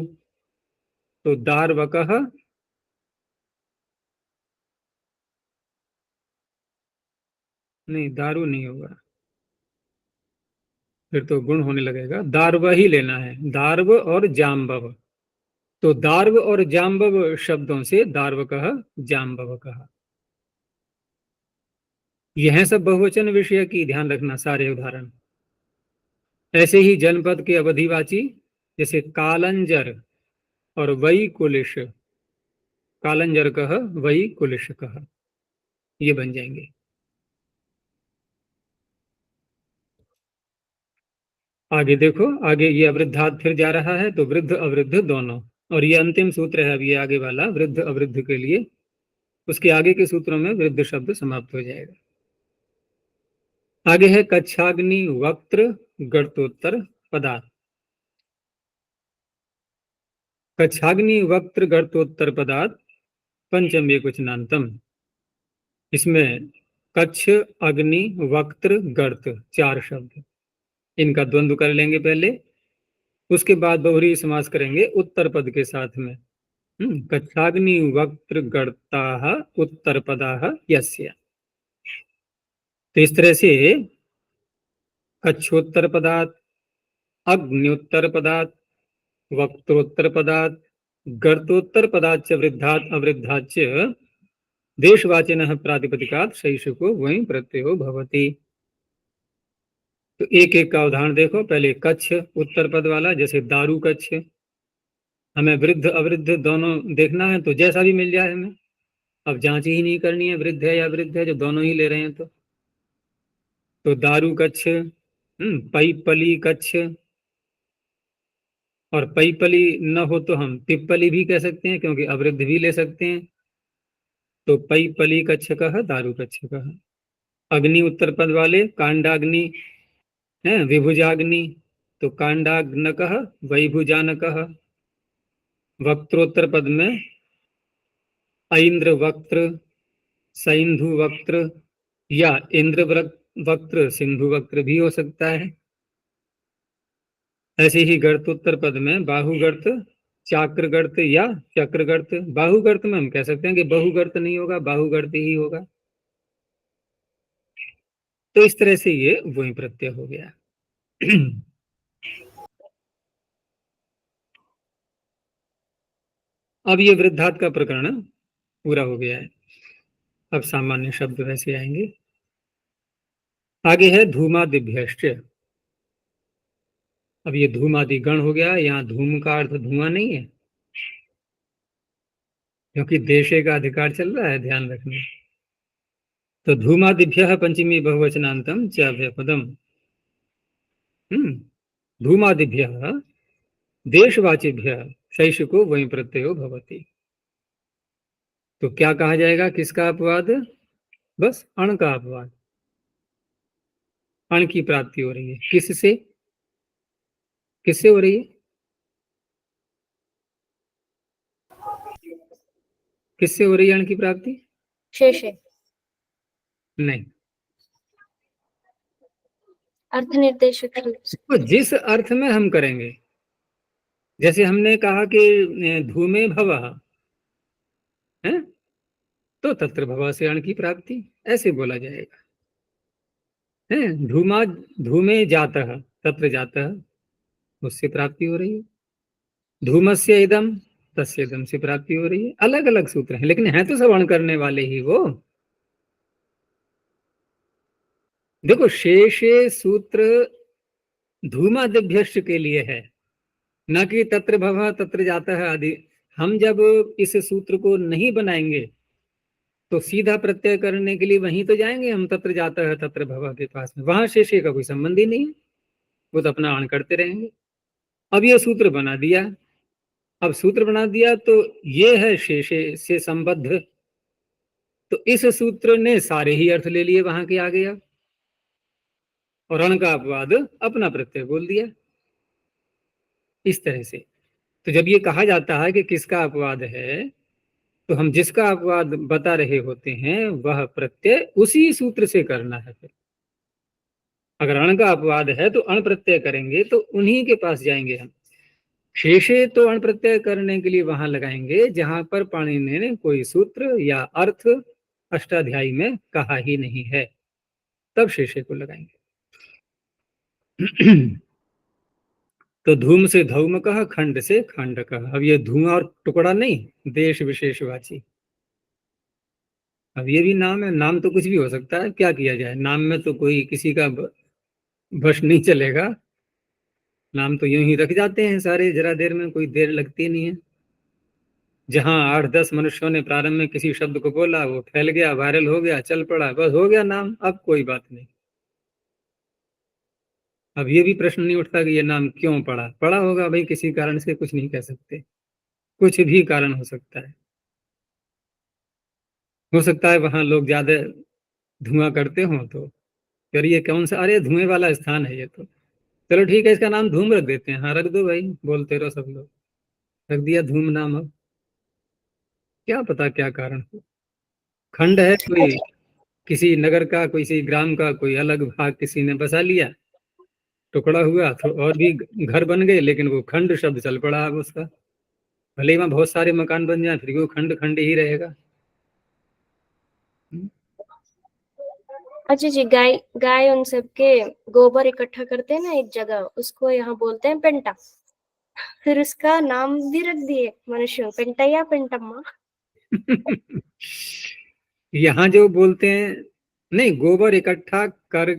तो दारवकह, नहीं दारू नहीं होगा, फिर तो गुण होने लगेगा। दार्व ही लेना है, दार्व और जाम्बव। तो दार्व और जाम्बव शब्दों से दार्व कह, जाम्बव कहा। यह सब बहुवचन विषय की, ध्यान रखना सारे उदाहरण। ऐसे ही जनपद के अवधिवाची, जैसे कालंजर और वही कुलिश, कालंजर कह, वही कुलिश कह, ये बन जाएंगे। आगे देखो, आगे ये अवृद्धात फिर जा रहा है, तो वृद्ध अवृद्ध दोनों। और ये अंतिम सूत्र है अब ये आगे वाला वृद्ध अवृद्ध के लिए। उसके आगे के सूत्रों में वृद्ध शब्द समाप्त हो जाएगा। आगे है कच्छाग्नि वक्त्र गर्तोत्तर पदार्थ। कच्छाग्नि वक्त्र गर्तोत्तर पदार्थ पंचम एकवचनांतम। इसमें कच्छ, अग्नि, वक्त्र, गर्त, चार शब्द। इनका द्वंद्व कर लेंगे पहले, उसके बाद बहुरी समास करेंगे उत्तर पद के साथ में। कच्छाग्नि वक्त्र गर्ताः उत्तर पदाः यस्य। तो इस तरह से कच्छोत्तर पदार्थ, अग्न्योत्तर पदार्थ, वक्त्रोत्तर पदार्थ, गर्तोत्तर पदार्थ वृद्धात् अवृद्धाच्च देशवाचिनः प्रातिपदिकात् शैशुको वहीं प्रत्ययो भवति। तो एक एक का उदाहरण देखो। पहले कच्छ उत्तर पद वाला, जैसे दारू कच्छ। हमें वृद्ध अवृद्ध दोनों देखना है, तो जैसा भी मिल जाए हमें, अब जांच ही नहीं करनी है वृद्ध है या वृद्ध है, जो दोनों ही ले रहे हैं। तो दारू कच्छ, पैपली कच्छ, और पैपली न हो तो हम पिप्पली भी कह सकते हैं, क्योंकि अवृद्ध भी ले सकते हैं। तो पैपली कच्छ कह, दारू कच्छ कह। अग्नि उत्तर पद वाले कांडाग्नि है, विभुजाग्नि, तो कांडाग्न कह, वैभुजान कह। वक्त्रोत्तर पद में ऐन्द्र वक्त्र, सैंधु वक्त्र, या इंद्र वक्त्र, सिंधु वक्त्र भी हो सकता है। ऐसे ही गर्तोत्तर पद में बाहुगर्त, चाक्रगर्त या चक्रगर्त। बाहुगर्त में हम कह सकते हैं कि बहुगर्त नहीं होगा, बाहुगर्त ही होगा। तो इस तरह से ये वही प्रत्यय हो गया। अब ये वृद्धात का प्रकरण पूरा हो गया है। अब सामान्य शब्द वैसे आएंगे। आगे है धूमादिभ्यश्च। अब ये धूमादि गण हो गया। यहाँ धूम का अर्थ धुआं नहीं है, क्योंकि देशे का अधिकार चल रहा है, ध्यान रखना। तो धूमादिभ्य पंचमी बहुवचनांतम च पदम। धूमादिभ्य देशवाचिभ्य शैशुको वही प्रत्ययो भवति। तो क्या कहा जाएगा, किसका अपवाद? बस अण का अपवाद। अण की प्राप्ति हो रही है, किससे? किससे हो रही है? किससे हो रही है अण की प्राप्ति? शेषे नहीं, अर्थ निर्देशक रूप से। तो जिस अर्थ में हम करेंगे, जैसे हमने कहा कि धूमे भवः है, तो तत्र भव से अण की प्राप्ति, ऐसे बोला जाएगा। है धूमा, धूमे जातः, तत्र जातः, उससे प्राप्ति हो रही है। धूमस्य इदम, तस्य इदम से प्राप्ति हो रही है। अलग अलग सूत्र हैं, लेकिन है तो सब अण करने वाले ही वो। देखो शेषे सूत्र धूमादिभ्यश्च के लिए है, न कि तत्र भव तत्र जातः आदि। हम जब इस सूत्र को नहीं बनाएंगे, तो सीधा प्रत्यय करने के लिए वहीं तो जाएंगे हम, तत्र जाता है तत्र भव के पास में, वहां शेषे का कोई संबंध ही नहीं है, वो तो अपना अण करते रहेंगे। अब ये सूत्र बना दिया, अब सूत्र बना दिया तो ये है शेषे से संबद्ध, तो इस सूत्र ने सारे ही अर्थ ले लिए वहां के आ गया, और अण का अपवाद अपना प्रत्यय बोल दिया इस तरह से। तो जब ये कहा जाता है कि किसका अपवाद है, तो हम जिसका अपवाद बता रहे होते हैं वह प्रत्यय उसी सूत्र से करना है। फिर अगर अण का अपवाद है तो अण प्रत्यय करेंगे, तो उन्हीं के पास जाएंगे हम। शेषे तो अण प्रत्यय करने के लिए वहां लगाएंगे जहां पर पाणिनि ने कोई सूत्र या अर्थ अष्टाध्यायी में कहा ही नहीं है, तब शेषे को लगाएंगे। तो धूम से धौम कह, खंड से खंड कह। अब ये धुआं और टुकड़ा नहीं, देश विशेषवाची। अब ये भी नाम है, नाम तो कुछ भी हो सकता है, क्या किया जाए, नाम में तो कोई किसी का बस नहीं चलेगा। नाम तो यूं ही रख जाते हैं सारे, जरा देर में, कोई देर लगती नहीं है। जहां 8-10 मनुष्यों ने प्रारंभ में किसी शब्द को बोला, वो फैल गया, वायरल हो गया, चल पड़ा, बस हो गया नाम, अब कोई बात नहीं। अब ये भी प्रश्न नहीं उठता कि ये नाम क्यों पड़ा, पड़ा होगा भाई किसी कारण से, कुछ नहीं कह सकते, कुछ भी कारण हो सकता है। हो सकता है वहां लोग ज्यादा धुआं करते हो, तो यार ये कौन सा, अरे धुएं वाला स्थान है ये तो, चलो ठीक है इसका नाम धूम रख देते हैं। हाँ रख दो भाई, बोलते रहो सब लोग, रख दिया धूम नाम। अब क्या पता क्या कारण हो। खंड है कोई, किसी नगर का, किसी ग्राम का कोई अलग भाग किसी ने बसा लिया, टुकड़ा हुआ तो और भी घर बन गए, लेकिन वो खंड शब्द चल पड़ा अब उसका। भले ही वहां बहुत सारे मकान बन जाए, फिर भी वो खंड खंड ही रहेगा। अच्छा जी, गाय गाय उन सबके गोबर इकट्ठा करते हैं ना एक जगह, उसको यहाँ बोलते हैं पेंटा। फिर उसका नाम भी रख दिए मनुष्यों, पेंटा या पेंटम्मा। यहाँ जो बोलते हैं, नहीं, गोबर इकट्ठा कर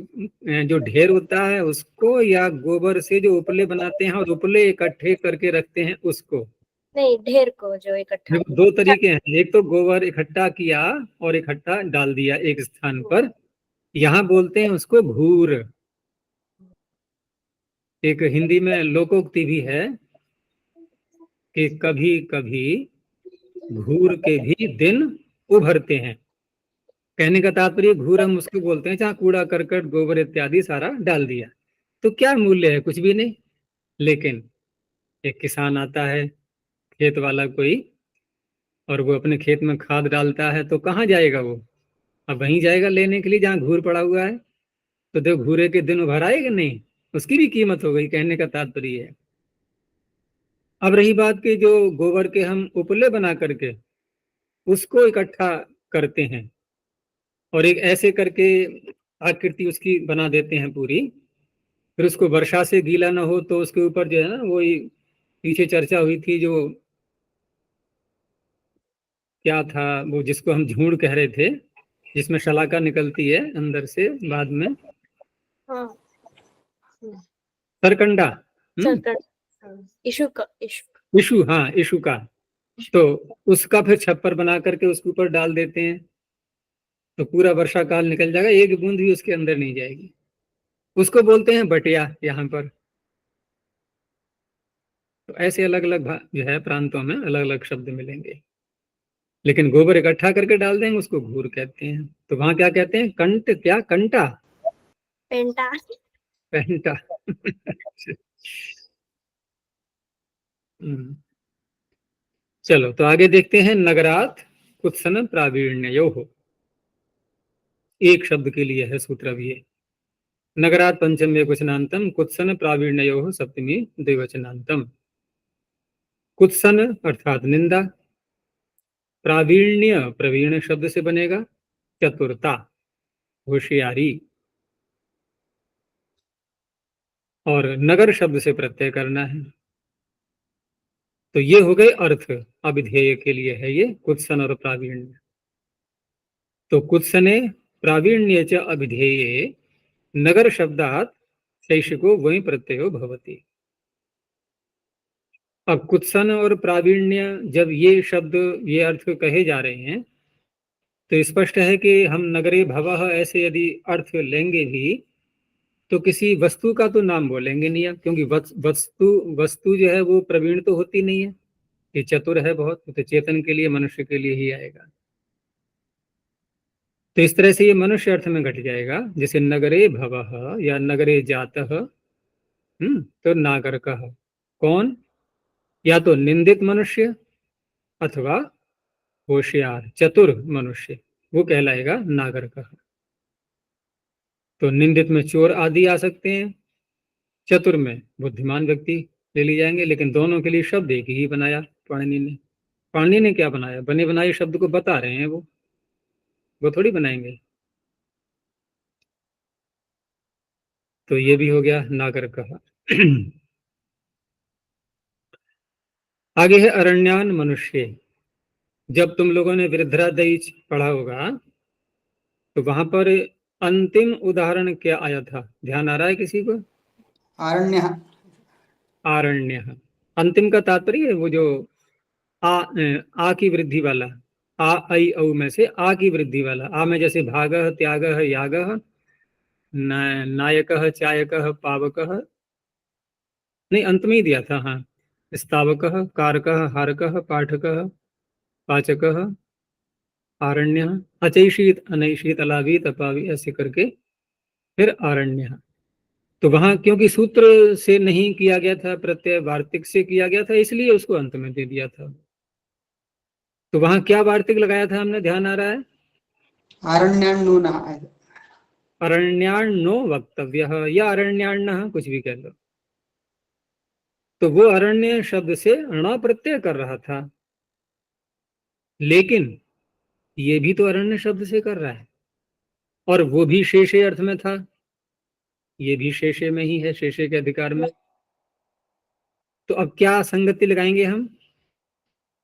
जो ढेर होता है उसको, या गोबर से जो उपले बनाते हैं और उपले इकट्ठे करके रखते हैं उसको। नहीं, ढेर को जो इकट्ठा। देखो दो तरीके हैं, एक तो गोबर इकट्ठा किया और इकट्ठा डाल दिया एक स्थान पर, यहाँ बोलते हैं उसको घूर। एक हिंदी में लोकोक्ति भी है कि कभी कभी घूर के भी दिन उभरते हैं। कहने का तात्पर्य घूर हम उसको बोलते हैं जहाँ कूड़ा करकट गोबर इत्यादि सारा डाल दिया, तो क्या मूल्य है, कुछ भी नहीं। लेकिन एक किसान आता है, खेत वाला कोई, और वो अपने खेत में खाद डालता है, तो कहाँ जाएगा वो, अब वहीं जाएगा लेने के लिए जहाँ घूर पड़ा हुआ है। तो देखो घूरे के दिन उभर आएगा नहीं, उसकी भी कीमत हो गई, कहने का तात्पर्य है। अब रही बात कि जो गोबर के हम उपले बना करके उसको इकट्ठा करते हैं, और एक ऐसे करके आकृति उसकी बना देते हैं पूरी, फिर उसको वर्षा से गीला ना हो, तो उसके ऊपर जो है ना, वो पीछे चर्चा हुई थी, जो क्या था वो जिसको हम झूड़ कह रहे थे, जिसमें शलाका निकलती है अंदर से बाद में, हाँ, सरकंडा। सरकट। हाँ, इशुक इशुक। इशू, हाँ इशू का। तो उसका फिर छप्पर बना करके उसके ऊपर डाल देते हैं, तो पूरा वर्षा काल निकल जाएगा, एक बूंद भी उसके अंदर नहीं जाएगी। उसको बोलते हैं बटिया यहाँ पर। तो ऐसे अलग अलग जो है प्रांतों में अलग अलग शब्द मिलेंगे, लेकिन गोबर इकट्ठा करके डाल देंगे उसको घूर कहते हैं। तो वहां क्या कहते हैं, कंट, क्या कंटा, पेंटा। पेंटा। हम्म, चलो तो आगे देखते हैं, नगरात कुत्सन प्रावीण्यो हो, एक शब्द के लिए है सूत्र भी है। नगरात पंचम वचनांतम, कुत्सन प्रावीण्यो सप्तमी द्विवचनांतम। कुत्सन अर्थात निंदा, प्रावीण्य प्रवीण शब्द से बनेगा, चतुरता, होशियारी, और नगर शब्द से प्रत्यय करना है। तो ये हो गए अर्थ, अभिधेय के लिए है ये कुत्सन और प्रावीण्य। तो कुत्सने प्रावीण्य च अभिधेये नगर शब्दात शैषिको वही प्रत्ययो भवति। अब कुत्सन और प्रावीण्य जब ये शब्द, ये अर्थ कहे जा रहे हैं, तो स्पष्ट है कि हम नगरे भवः ऐसे यदि अर्थ लेंगे भी तो किसी वस्तु का तो नाम बोलेंगे नहीं, क्योंकि वस्तु वस्तु जो है वो प्रवीण तो होती नहीं है, ये चतुर है बहुत, तो चेतन के लिए, मनुष्य के लिए ही आएगा। तो इस तरह से ये मनुष्य अर्थ में घट जाएगा, जैसे नगरे भवः या नगरे जातः। तो नागरिकः कौन, या तो निंदित मनुष्य अथवा होशियार चतुर मनुष्य, वो कहलाएगा नागरिकः। तो निंदित में चोर आदि आ सकते हैं, चतुर में बुद्धिमान व्यक्ति ले लिए जाएंगे, लेकिन दोनों के लिए शब्द एक ही बनाया पाणिनि ने। पाणिनि ने क्या बनाया, बने बनाए शब्द को बता रहे हैं, वो थोड़ी बनाएंगे। तो ये भी हो गया नागरिकः। आगे है अरण्यान मनुष्य। जब तुम लोगों ने वृद्धरादयीच पढ़ा होगा तो वहां पर अंतिम उदाहरण क्या आया था, ध्यान आ रहा है किसी को? आरण्य। आरण्य। अंतिम का तात्पर्य वो जो आ की वृद्धि वाला, आ ऐ औ में से आ की वृद्धि वाला। आ में जैसे भागः त्यागः यागः, नायकः चायकः पावकः, नहीं अंत में ही दिया था, हाँ, स्थावकः कारकः हारकः पाठकः पाचकः आरण्य, अचैषित अनैषित अलावीत अपावी, ऐसे करके फिर आरण्य। तो वहां क्योंकि सूत्र से नहीं किया गया था, प्रत्यय वार्तिक से किया गया था, इसलिए उसको अंत में दे दिया था। तो वहां क्या वार्तिक लगाया था हमने, ध्यान आ रहा है? आरण्यान्नूनः। अरण्याण्यो वक्तव्यः या अरण्याण्यः, कुछ भी कह लो। तो वो अरण्य शब्द से ण प्रत्यय कर रहा था, लेकिन ये भी तो अरण्य शब्द से कर रहा है, और वो भी शेषे अर्थ में था, ये भी शेषे में ही है, शेषे के अधिकार में। तो अब क्या संगति लगाएंगे हम?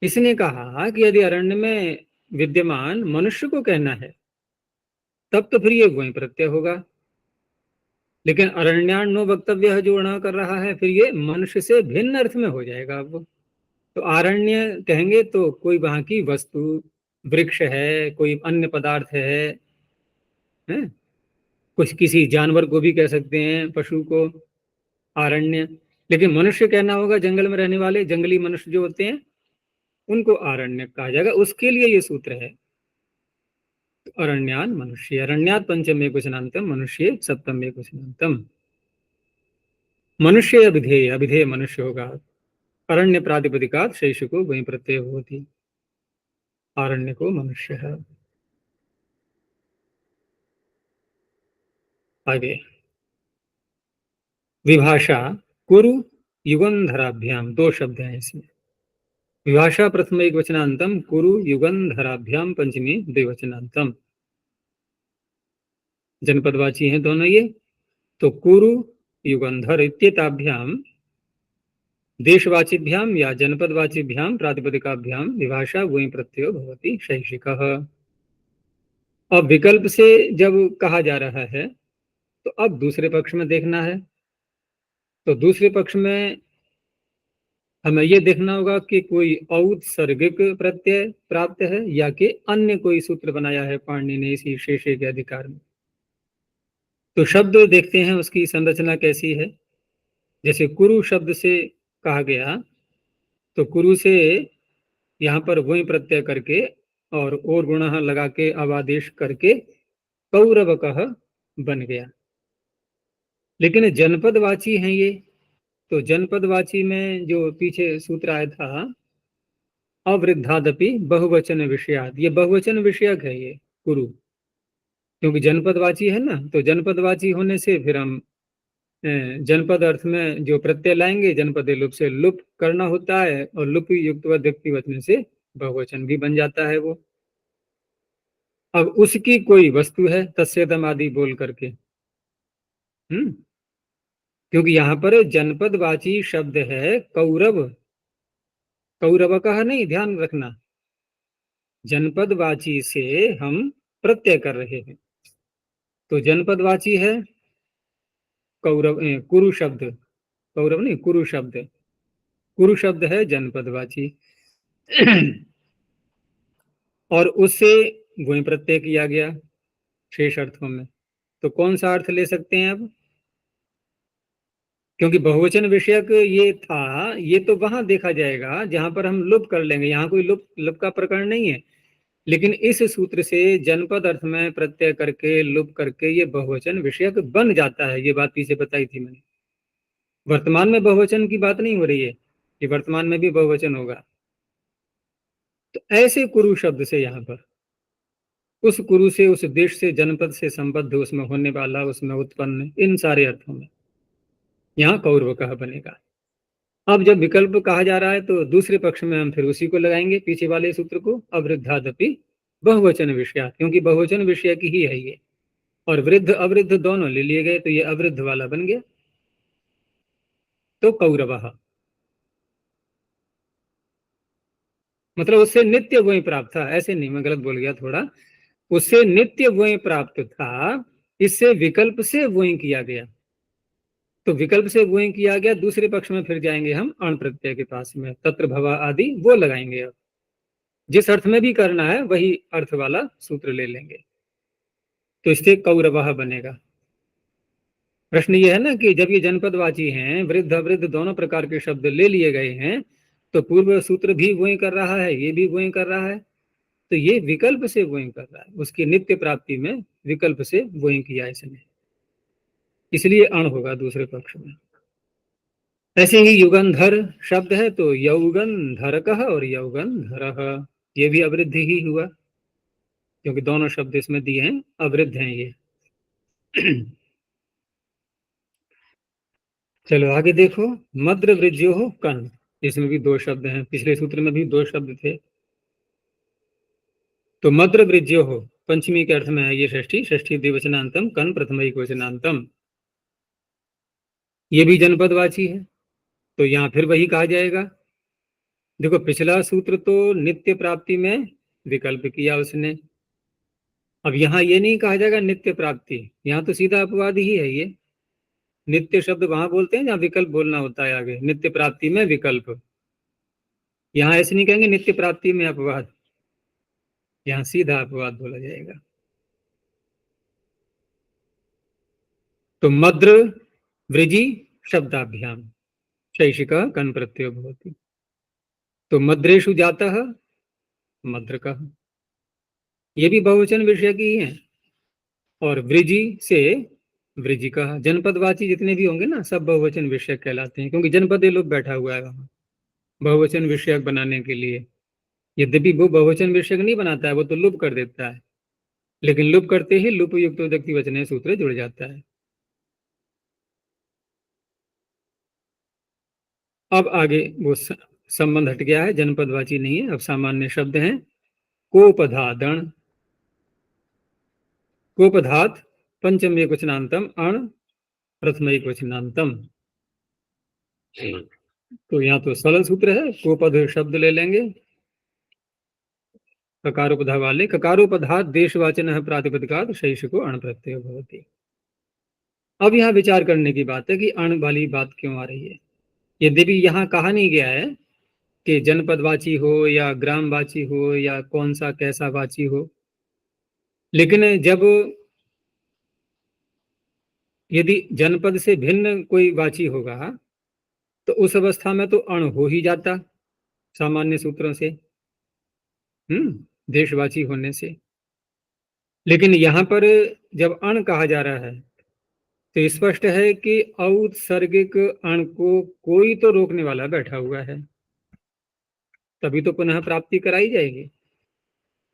इसने कहा कि यदि अरण्य में विद्यमान मनुष्य को कहना है तब तो फिर ये वही प्रत्यय होगा, लेकिन अरण्याण्यो वक्तव्य जो ण कर रहा है, फिर ये मनुष्य से भिन्न अर्थ में हो जाएगा अब। तो आरण्य कहेंगे तो कोई वहां की वस्तु, वृक्ष है, कोई अन्य पदार्थ है? कुछ किसी जानवर को भी कह सकते हैं, पशु को आरण्य, लेकिन मनुष्य कहना होगा, जंगल में रहने वाले जंगली मनुष्य जो होते हैं उनको आरण्य कहा जाएगा, उसके लिए ये सूत्र है। तो अरण्यान मनुष्य, अरण्यात पंचमे कुशनांतम, मनुष्य सप्तमे कुशनांतम। मनुष्य अभिधेय, अभिधेय मनुष्य होगा, अरण्य प्रातिपदिकात शेष को वही प्रत्यय होती, आरण्य को मनुष्य है। आगे विभाषा कुरु युगंधराभ्याम, दो शब्द हैं इसमें। विभाषा प्रथम एक वचनांतम, कुरु युगंधराभ्याम पंचमी द्विवचनांतम, जनपदवाची हैं दोनों ये। तो कुरु युगंधर इत्येताभ्याम देशवाचिभ्याम या जनपदवाचिभ्याम प्रातिपदिकाभ्याम विभाषा वही प्रत्ययो भवति शैक्षिकः। अब विकल्प से जब कहा जा रहा है तो अब दूसरे पक्ष में देखना है। तो दूसरे पक्ष में हमें यह देखना होगा कि कोई औत्सर्गिक प्रत्यय प्राप्त है या कि अन्य कोई सूत्र बनाया है पाणिनि ने इसी शेषे के अधिकार में। तो शब्द देखते हैं उसकी संरचना कैसी है। जैसे कुरु शब्द से कहा गया, तो कुरु से यहाँ पर वही प्रत्यय करके और गुणः लगा के अवादेश करके कौरवकः बन गया। लेकिन जनपदवाची हैं ये, तो जनपदवाची में जो पीछे सूत्र आया था अवृद्धादपि बहुवचन विषयाद, ये बहुवचन विषयक है ये कुरु, क्योंकि जनपदवाची है ना। तो जनपदवाची होने से फिर हम जनपद अर्थ में जो प्रत्यय लाएंगे, जनपद लुप से लुप करना होता है, और लुप युक्त व्यक्ति वचन से बहुवचन भी बन जाता है वो। अब उसकी कोई वस्तु है तस्यदम आदि बोल करके, क्योंकि यहाँ पर जनपदवाची शब्द है कौरव, कौरव का नहीं, ध्यान रखना, जनपदवाची से हम प्रत्यय कर रहे हैं। तो जनपदवाची है कौरव, कुरु शब्द, कौरव नहीं कुरु शब्द, कुरु शब्द है जनपदवाची। और उससे वहीं प्रत्यय किया गया शेष अर्थों में, तो कौन सा अर्थ ले सकते हैं अब? क्योंकि बहुवचन विषयक ये था, ये तो वहां देखा जाएगा जहां पर हम लुप कर लेंगे, यहाँ कोई लुप लुप का प्रकरण नहीं है। लेकिन इस सूत्र से जनपद अर्थ में प्रत्यय करके लुप करके ये बहुवचन विषयक बन जाता है। ये बात पीछे बताई थी मैंने। वर्तमान में बहुवचन की बात नहीं हो रही है कि वर्तमान में भी बहुवचन होगा। तो ऐसे कुरु शब्द से यहाँ पर उस कुरु से, उस देश से, जनपद से संबद्ध, उसमें होने वाला, उसमें उत्पन्न, इन सारे अर्थों में यहाँ कौरव कहा बनेगा। अब जब विकल्प कहा जा रहा है तो दूसरे पक्ष में हम फिर उसी को लगाएंगे, पीछे वाले सूत्र को, अवृद्धादपि बहुवचन विषय, क्योंकि बहुवचन विषय की ही है ये, और वृद्ध अवृद्ध दोनों ले लिए गए तो ये अवृद्ध वाला बन गया। तो कौरवः मतलब उससे नित्य वही प्राप्त था, ऐसे नहीं, मैं गलत बोल गया थोड़ा, उससे नित्य वही प्राप्त था, इससे विकल्प से वही किया गया। तो विकल्प से वही किया गया, दूसरे पक्ष में फिर जाएंगे हम अण प्रत्यय के पास में, तत्र भवा आदि वो लगाएंगे। अब जिस अर्थ में भी करना है वही अर्थ वाला सूत्र ले लेंगे, तो इससे कौरवः बनेगा। प्रश्न ये है ना कि जब ये जनपदवाची हैं, वृद्ध अवृद्ध दोनों प्रकार के शब्द ले लिए गए हैं, तो पूर्व सूत्र भी वही कर रहा है, ये भी वही कर रहा है, तो ये विकल्प से वही कर रहा है, उसकी नित्य प्राप्ति में विकल्प से वही किया इसने, इसलिए अण होगा दूसरे पक्ष में। ऐसे ही युगंधर शब्द है तो यौगंधरकः और यौगंधरः, ये भी अवृद्ध ही हुआ, क्योंकि दोनों शब्द इसमें दिए हैं अवृद्ध हैं ये। चलो आगे देखो, मद्र वृज्यो कन, इसमें भी दो शब्द हैं, पिछले सूत्र में भी दो शब्द थे। तो मद्र वृज्यो पंचमी के अर्थ में है ये षष्ठी, षष्ठी द्विवचनांतम, कन प्रथमैक वचनांतम, ये भी जनपदवाची है, तो यहाँ फिर वही कहा जाएगा। देखो पिछला सूत्र तो नित्य प्राप्ति में विकल्प किया उसने, अब यहाँ ये नहीं कहा जाएगा नित्य प्राप्ति, यहाँ तो सीधा अपवाद ही है ये। नित्य शब्द वहां बोलते हैं जहाँ विकल्प बोलना होता है आगे, नित्य प्राप्ति में विकल्प, यहाँ ऐसे नहीं कहेंगे नित्य प्राप्ति में अपवाद, यहाँ सीधा अपवाद बोला जाएगा। तो मद्र वृजि शब्दाभ्याम शैषिका कन प्रत्ययो भवति, तो मद्रेषु जातः मद्रकः, ये भी बहुवचन विषय की ही है, और वृजि से वृजिका, जनपदवाची जितने भी होंगे ना सब बहुवचन विषय कहलाते हैं, क्योंकि जनपद ये लोग बैठा हुआ है वहां बहुवचन विषयक बनाने के लिए। यद्यपि वो बहुवचन विषयक नहीं बनाता है, वो तो लुप कर देता है, लेकिन लुप करते ही लुप युक्त व्यक्ति वचन सूत्र जुड़ जाता है। अब आगे वो संबंध हट गया है, जनपदवाची नहीं है, अब सामान्य शब्द हैं। कोपधादण, कोपधात पंचम एक वचनांतम, अण प्रथम एक वचनांतम, तो यहाँ तो सरल सूत्र है, कोपध शब्द ले लेंगे ककारोपधा वाले, ककारोपधात देशवाचन प्रातिपदिकात शैषिको अण प्रत्यय भवति। अब यहाँ विचार करने की बात है कि अण वाली बात क्यों आ रही है। यद्यपि यहाँ कहा नहीं गया है कि जनपदवाची हो या ग्रामवाची हो या कौन सा कैसा वाची हो, लेकिन जब यदि जनपद से भिन्न कोई वाची होगा तो उस अवस्था में तो अण हो ही जाता सामान्य सूत्रों से, देशवाची होने से। लेकिन यहाँ पर जब अण कहा जा रहा है तो स्पष्ट है कि औत्सर्गिक अण को कोई तो रोकने वाला बैठा हुआ है, तभी तो पुनः प्राप्ति कराई जाएगी।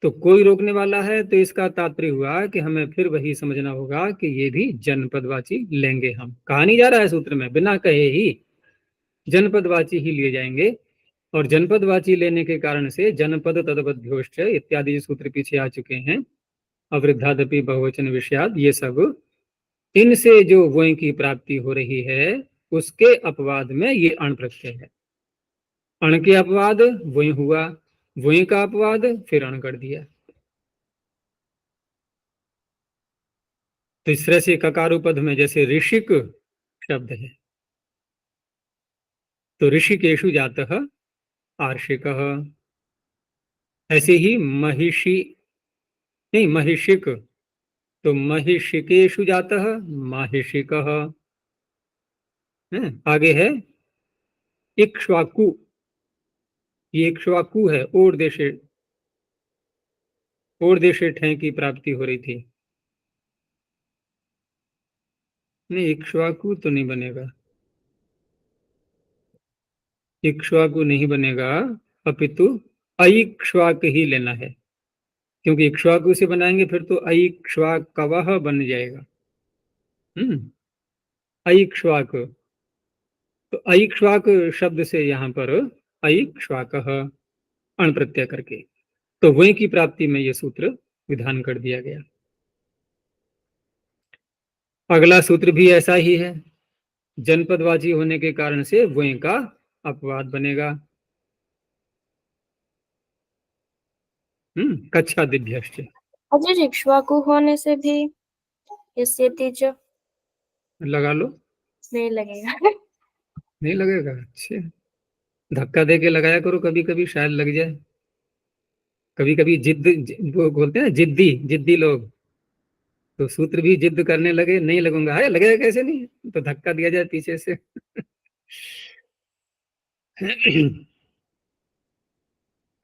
तो कोई रोकने वाला है, तो इसका तात्पर्य हुआ कि हमें फिर वही समझना होगा कि ये भी जनपदवाची लेंगे हम, कहा नहीं जा रहा है सूत्र में, बिना कहे ही जनपदवाची ही लिए जाएंगे। और जनपदवाची लेने के कारण से जनपद तदवद्योश्च इत्यादि सूत्र पीछे आ चुके हैं, अवृद्धादपि बहुवचन विषयाद, ये सब इनसे जो वोई की प्राप्ति हो रही है उसके अपवाद में ये अण प्रत्यय है। अण के अपवाद वोई हुआ, वोई का अपवाद फिर अण कर दिया। तो इस तरह से ककारोपद में जैसे ऋषिक शब्द है तो ऋषिकेशु जातः आर्षिकः, ऐसे ही महिषी नहीं, महिषिक, तो महिषिकेषु जातः माहिषिकः है। आगे है इक्ष्वाकु, ये इक्ष्वाकु है, और देशे ठे की प्राप्ति हो रही थी। नहीं, इक्ष्वाकु तो नहीं बनेगा, इक्ष्वाकु नहीं बनेगा, अपितु अइक्ष्वाक ही लेना है, क्योंकि इक्ष्वाकु से बनाएंगे फिर तो अइक्ष्वाकवः बन जाएगा। अइक्ष्वाक, तो अइक्ष्वाक शब्द से यहाँ पर अइक्ष्वाकः अण प्रत्यय करके, तो वही की प्राप्ति में यह सूत्र विधान कर दिया गया। अगला सूत्र भी ऐसा ही है, जनपदवाची होने के कारण से वही का अपवाद बनेगा। कच्छा दिभ्यश्च, अजय इक्ष्वाकु होने से भी इससे तीज लगा लो। नहीं लगेगा। नहीं लगेगा, अच्छा, धक्का दे के लगाया करो, कभी कभी शायद लग जाए। कभी कभी वो बोलते हैं जिद्दी जिद्दी लोग, तो सूत्र भी जिद करने लगे, नहीं लगूंगा, है लगेगा कैसे नहीं, तो धक्का दिया जाए पीछे से।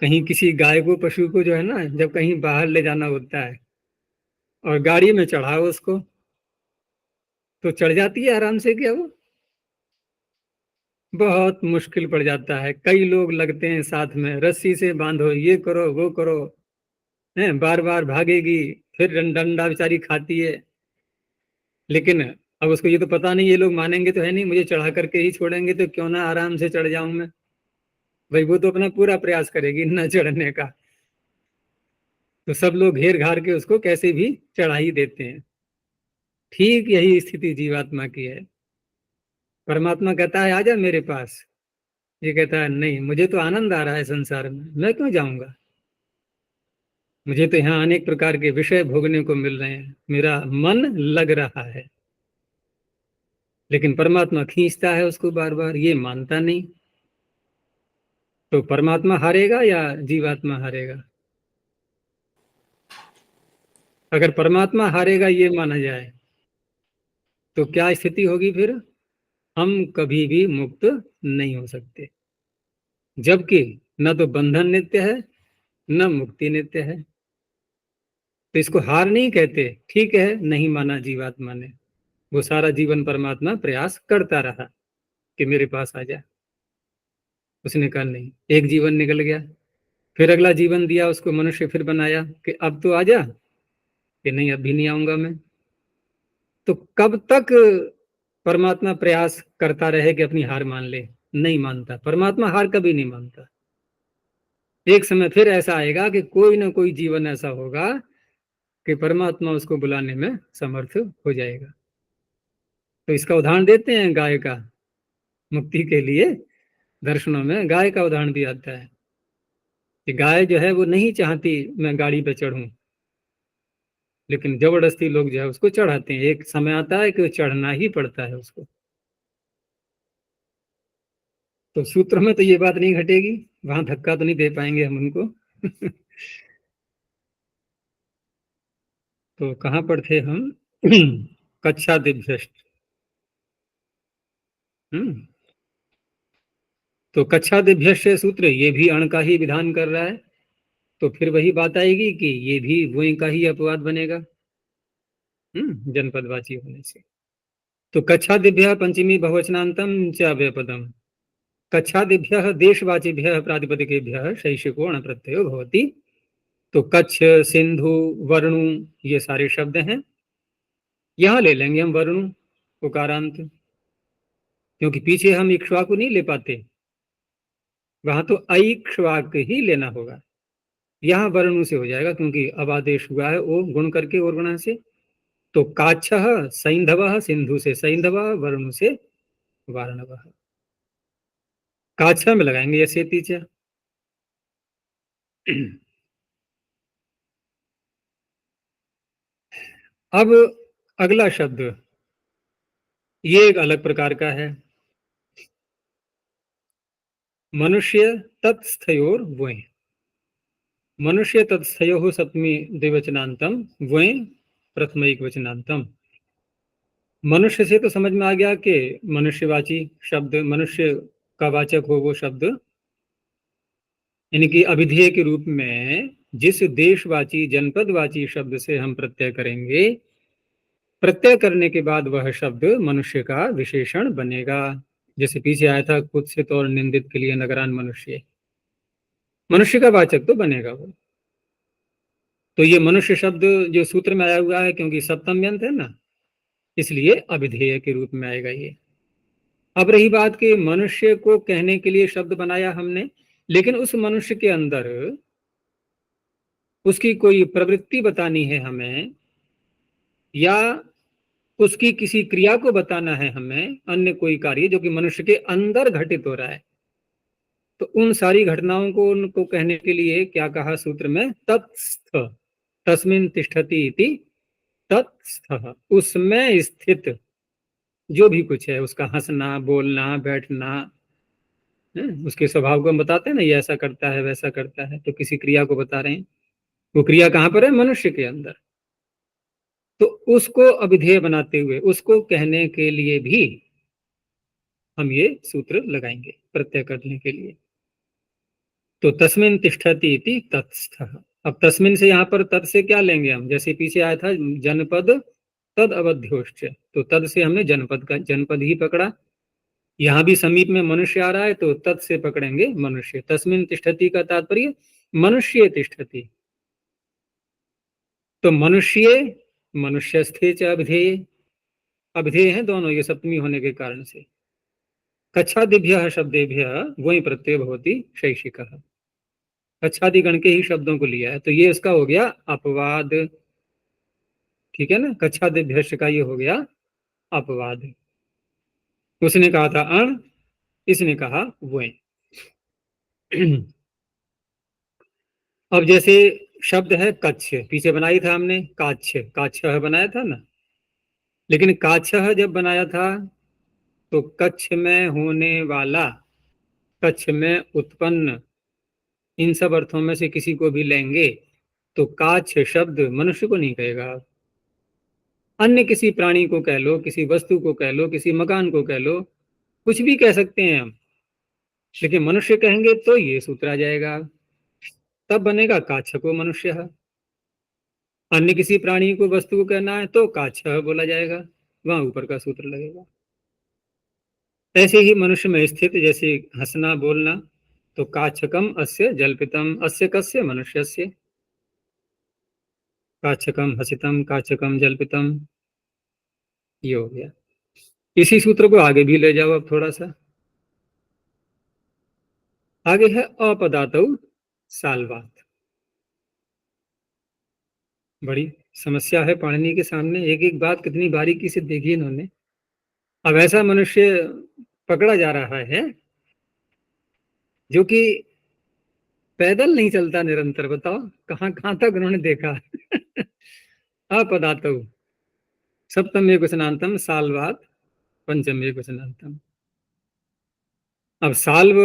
कहीं किसी गाय को, पशु को जो है ना, जब कहीं बाहर ले जाना होता है और गाड़ी में चढ़ाओ उसको, तो चढ़ जाती है आराम से क्या वो? बहुत मुश्किल पड़ जाता है, कई लोग लगते हैं साथ में, रस्सी से बांधो, ये करो वो करो, है, बार बार भागेगी, फिर डंडा बेचारी खाती है। लेकिन अब उसको ये तो पता नहीं, ये लोग मानेंगे तो है नहीं, मुझे चढ़ा करके ही छोड़ेंगे, तो क्यों ना आराम से चढ़ जाऊं मैं। भाई वो तो अपना पूरा प्रयास करेगी न चढ़ने का, तो सब लोग घेर घार के उसको कैसे भी चढ़ा ही देते हैं। ठीक यही स्थिति जीवात्मा की है। परमात्मा कहता है आजा मेरे पास, ये कहता है नहीं, मुझे तो आनंद आ रहा है संसार में, मैं क्यों जाऊंगा, मुझे तो यहाँ अनेक प्रकार के विषय भोगने को मिल रहे हैं, मेरा मन लग रहा है। लेकिन परमात्मा खींचता है उसको बार बार, ये मानता नहीं। तो परमात्मा हारेगा या जीवात्मा हारेगा? अगर परमात्मा हारेगा ये माना जाए, तो क्या स्थिति होगी फिर? हम कभी भी मुक्त नहीं हो सकते, जबकि न तो बंधन नित्य है न मुक्ति नित्य है। तो इसको हार नहीं कहते, ठीक है, नहीं माना जीवात्मा ने, वो सारा जीवन परमात्मा प्रयास करता रहा कि मेरे पास आ जा, उसने कहा नहीं, एक जीवन निकल गया, फिर अगला जीवन दिया उसको, मनुष्य फिर बनाया कि अब तो आ जा, कि नहीं अब भी नहीं आऊंगा मैं। तो कब तक परमात्मा प्रयास करता रहे कि अपनी हार मान ले? नहीं मानता, परमात्मा हार कभी नहीं मानता। एक समय फिर ऐसा आएगा कि कोई ना कोई जीवन ऐसा होगा कि परमात्मा उसको बुलाने में समर्थ हो जाएगा। तो इसका उदाहरण देते हैं गाय का, मुक्ति के लिए दर्शनों में गाय का उदाहरण भी आता है कि गाय जो है वो नहीं चाहती मैं गाड़ी पे चढ़ूं, लेकिन जबरदस्ती लोग जो है उसको चढ़ाते हैं। एक समय आता है कि वो चढ़ना ही पड़ता है उसको। तो सूत्र में तो ये बात नहीं घटेगी, वहां धक्का तो नहीं दे पाएंगे हम उनको। तो कहाँ पर थे हम? कक्षा दिभ्यष्ट। हम्म तो कक्षा दिभ्यष्ट सूत्र ये भी अण का ही विधान कर रहा है, तो फिर वही बात आएगी कि ये भी वही का ही अपवाद बनेगा, जनपदवाची होने से। तो कच्छादिभ्यः पंचमी बहुवचनान्तम च अव्ययपदम्। कच्छादिभ्यः देशवाचिभ्यः प्रातिपदिकेभ्यः शैशिकोण प्रत्ययो भवति। तो कच्छ, सिंधु, वर्णु, ये सारे शब्द हैं। यहाँ ले लेंगे हम वर्णु उकारांत, क्योंकि पीछे हम इक्ष्वाकु नहीं ले पाते, वहां तो ऐक्ष्वाक ही लेना होगा। यहाँ वर्णु से हो जाएगा, क्योंकि अब आदेश हुआ है ओ गुण करके और गुणा से। तो काच्छः सैंधवः, सिंधु से सैंधवः, वर्णु से वारणवः। काच्छा में लगाएंगे ये तीचा। अब अगला शब्द ये एक अलग प्रकार का है, मनुष्य तत्स्थयोर वोहि। मनुष्य तत्सयोः सप्तमी द्विवचनांतम वहीं प्रथमैक वचनांतम। मनुष्य से तो समझ में आ गया कि मनुष्यवाची शब्द, मनुष्य का वाचक हो वो शब्द, यानी कि अभिधेय के रूप में जिस देशवाची जनपदवाची शब्द से हम प्रत्यय करेंगे, प्रत्यय करने के बाद वह शब्द मनुष्य का विशेषण बनेगा। जैसे पीछे आया था, कुत्सित और निंदित के लिए नगरान मनुष्य, मनुष्य का वाचक तो बनेगा वो। तो ये मनुष्य शब्द जो सूत्र में आया हुआ है, क्योंकि सप्तम यंत है ना, इसलिए अभिधेय के रूप में आएगा ये। अब रही बात कि मनुष्य को कहने के लिए शब्द बनाया हमने, लेकिन उस मनुष्य के अंदर उसकी कोई प्रवृत्ति बतानी है हमें, या उसकी किसी क्रिया को बताना है हमें, अन्य कोई कार्य जो कि मनुष्य के अंदर घटित हो रहा है, तो उन सारी घटनाओं को उनको कहने के लिए क्या कहा सूत्र में, तत्स्थ तस्मिन् तिष्ठति इति तत्स्थ, उसमें स्थित जो भी कुछ है, उसका हंसना, बोलना, बैठना, उसके स्वभाव को हम बताते हैं ना, ये ऐसा करता है वैसा करता है, तो किसी क्रिया को बता रहे हैं। वो क्रिया कहाँ पर है, मनुष्य के अंदर। तो उसको अभिधेय बनाते हुए उसको कहने के लिए भी हम ये सूत्र लगाएंगे प्रत्यय करने के लिए। तो तस्मिन् तिष्ठति इति तत्स्थः। अब तस्मिन् से यहाँ पर तद से क्या लेंगे हम, जैसे पीछे आया था जनपद तद अवध्योश्च, तो तद से हमने जनपद का जनपद ही पकड़ा। यहाँ भी समीप में मनुष्य आ रहा है, तो तद से पकड़ेंगे मनुष्य। तस्मिन् तिष्ठति का तात्पर्य मनुष्य तिष्ठति, तो मनुष्य मनुष्यस्थे च अभिधेय, अभिधेय है दोनों ये सप्तमी होने के कारण से। कच्छादिभ्यः शब्देभ्यः वही प्रत्यय भवति शैक्षिकः, कच्छादि गण के ही शब्दों को लिया है, तो ये इसका हो गया अपवाद। ठीक है ना, कच्छादिभ्यश्च का ये हो गया अपवाद। उसने कहा था अण, इसने कहा वही। अब जैसे शब्द है कच्छ, पीछे बनाई था हमने काच्छ, काच्छः बनाया था ना, लेकिन काच्छः जब बनाया था तो कच्छ में होने वाला, कच्छ में उत्पन्न, इन सब अर्थों में से किसी को भी लेंगे तो काच्छ शब्द मनुष्य को नहीं कहेगा। अन्य किसी प्राणी को कह लो, किसी वस्तु को कह लो, किसी मकान को कह लो, कुछ भी कह सकते हैं हम, लेकिन मनुष्य कहेंगे तो ये सूत्र आ जाएगा, तब बनेगा काच्छको मनुष्य। अन्य किसी प्राणी को, वस्तु को कहना है तो काच्छ बोला जाएगा, वहां ऊपर का सूत्र लगेगा। ऐसे ही मनुष्य में स्थित, जैसे हंसना बोलना, तो काच्छकम अस्य जल्पितम, अस्य कस्य मनुष्यस्य, काच्छकम हसितम, काच्छकम जल्पितम, ये हो गया। इसी सूत्र को आगे भी ले जाओ अब थोड़ा सा आगे, है अपदातौ साल्वात। बड़ी समस्या है पाणिनि के सामने, एक एक बात कितनी बारीकी से देखी इन्होंने। अब ऐसा मनुष्य पकड़ा जा रहा है जो कि पैदल नहीं चलता निरंतर, बताओ कहाँ कहाँ तक उन्होंने देखा। अपदातौ सप्तम एक वचनांतम साल्वात पंचम एक वचनांतम। अब साल्व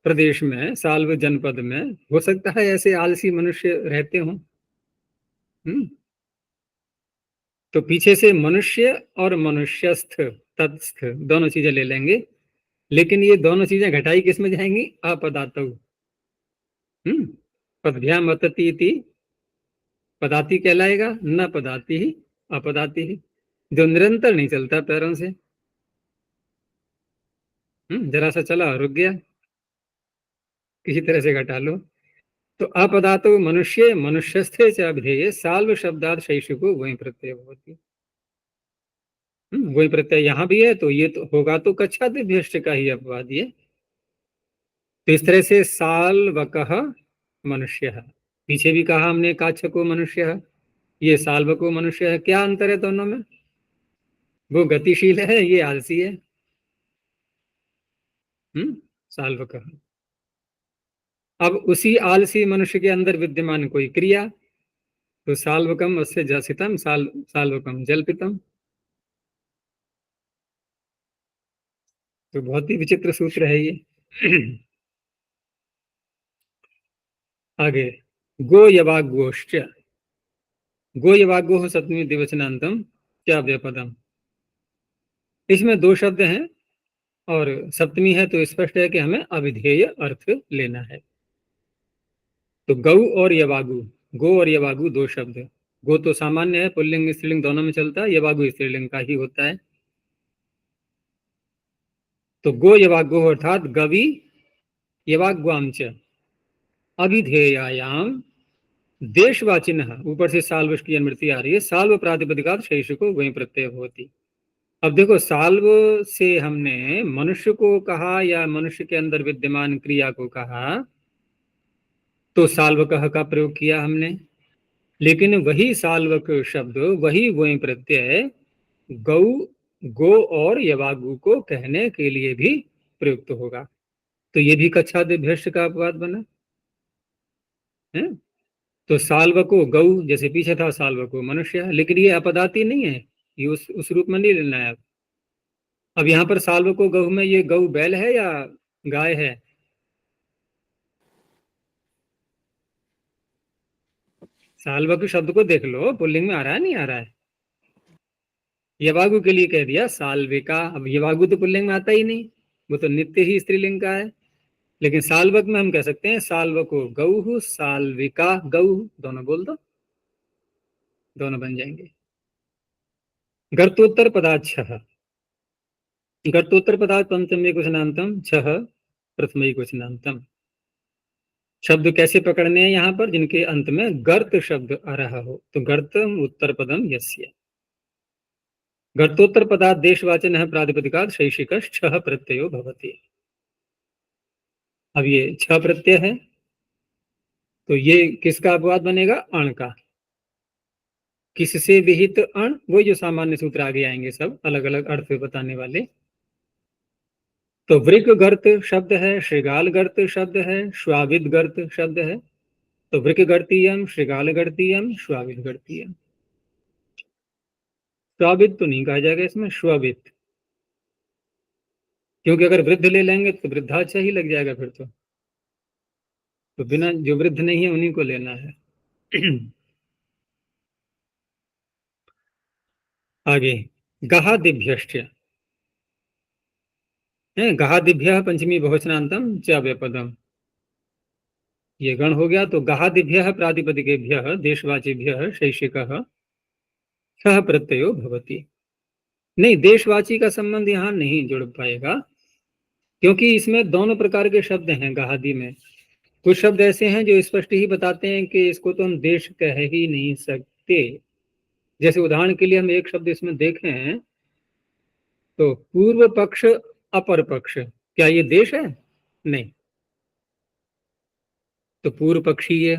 प्रदेश में, साल्व जनपद में हो सकता है ऐसे आलसी मनुष्य रहते हों। तो पीछे से मनुष्य और मनुष्यस्थ, तत्स्थ दोनों चीजें ले लेंगे, लेकिन ये दोनों चीजें घटाई किस में जाएंगी, अपदातौ। पदभ्याम अतति इति पदाति कहलाएगा, न पदाति ही अपदाति ही, जो निरंतर नहीं चलता पैरों से। जरा सा चला रुक गया, किसी तरह से घटा लो। तो अपदातो मनुष्य मनुष्यस्थे च अभिधेये साल्व शब्दात शैषिको वही प्रत्यय होती। वही प्रत्यय यहाँ भी है, तो ये तो होगा तो कच्छादिभ्यश्च का ही अपवाद ये। तो इस तरह से साल्वकः मनुष्य, पीछे भी कहा हमने काच्छको मनुष्य, ये साल्वको मनुष्य है। क्या अंतर है दोनों में, वो गतिशील है, ये आलसी है। साल्वकः। अब उसी आलसी मनुष्य के अंदर विद्यमान कोई क्रिया, तो साल्वकम अस्य जसितम, साल्वकम जल्पितम। तो बहुत ही विचित्र सूत्र है ये। आगे गो यवागोश्च, गो यवागो सप्तमी द्विवचनांतम क्या व्यापदम। इसमें दो शब्द हैं और सप्तमी है तो स्पष्ट है कि हमें अविधेय अर्थ लेना है। तो गौ और यवागु, गो और यवागु दो शब्द है। गो तो सामान्य है, पुल्लिंग स्त्रीलिंग दोनों में चलता है, यवागु स्त्रीलिंग का ही होता है। तो गो यवागु अर्थात गवि यवाग्वाम च अभिधेयायाम देशवाचिनः, ऊपर से साल्व की अनुवृत्ति आ रही है, साल्व प्रातिपदिकात् शैषिको वहीं प्रत्यय होती। अब देखो साल्व से हमने मनुष्य को कहा या मनुष्य के अंदर विद्यमान क्रिया को कहा तो साल्वकः का प्रयोग किया हमने, लेकिन वही साल्वक शब्द वही वहीं प्रत्यय गौ गो और यवागु को कहने के लिए भी प्रयुक्त होगा। तो ये भी कच्छादिभ्यस्त का अपवाद बना है। तो साल्वको गौ, जैसे पीछे था साल्वको मनुष्य, लेकिन ये अपदाती नहीं है, ये उस रूप में नहीं लेना है। अब यहाँ पर साल्वको गौ में ये गौ बैल है या गाय है? साल्वक शब्द को देख लो, पुल्लिंग में आ रहा है नहीं आ रहा है? यवागु के लिए कह दिया साल्विका। अब यवागु तो पुल्लिंग में आता ही नहीं, वो तो नित्य ही स्त्रीलिंग का है। लेकिन साल्वक में हम कह सकते हैं साल्वको गौ साल्विका गौ, दोनों बोल दो, दोनों बन जाएंगे। गर्तोत्तर पदार्थ छह, गर्तोत्तर पदार्थ पंचम एक वचनांतम छह प्रथम एक वचनांतम। शब्द कैसे पकड़ने हैं यहाँ पर? जिनके अंत में गर्त शब्द आ रहा हो। तो गर्तम उत्तर पदम यस्य, गर्तोत्तर पदार्थ देशवाचन है प्रातिपदिकात् शैषिकः छह प्रत्ययो भवति। अब ये छह प्रत्यय है तो ये किसका अपवाद बनेगा? अण का। किससे विहित अण? वो जो सामान्य सूत्र आगे आएंगे सब अलग अलग अर्थ बताने वाले। तो वृक गर्त शब्द है, श्रृगाल गर्त शब्द है, श्वाविद गर्त शब्द है। तो वृक गर्तीयम, श्रृगाल गर्तीयम, श्वाविद गर्तीयम। श्वाविद तो नहीं कहा जाएगा इसमें, श्वाविद, क्योंकि अगर वृद्ध ले लेंगे तो वृद्धाच्य ही लग जाएगा फिर तो बिना, जो वृद्ध नहीं है उन्हीं को लेना है। आगे गहादिभ्यश्च, गहादिभ्य पंचमी बहुवचनांतम च व्यापदम, ये गण हो गया। तो गहादिभ्य प्रातिपदिकेभ्य देशवाचीभ्य शैषिकः छह प्रत्ययो भवति। नहीं, देशवाची का संबंध यहाँ नहीं जुड़ पाएगा, क्योंकि इसमें दोनों प्रकार के शब्द हैं गहादि में। कुछ शब्द ऐसे हैं जो स्पष्ट ही बताते हैं कि इसको तो हम देश कह ही नहीं सकते। जैसे उदाहरण के लिए हम एक शब्द इसमें देखें तो पूर्व पक्ष अपर पक्ष, क्या ये देश है? नहीं। तो पूर्व पक्षीय,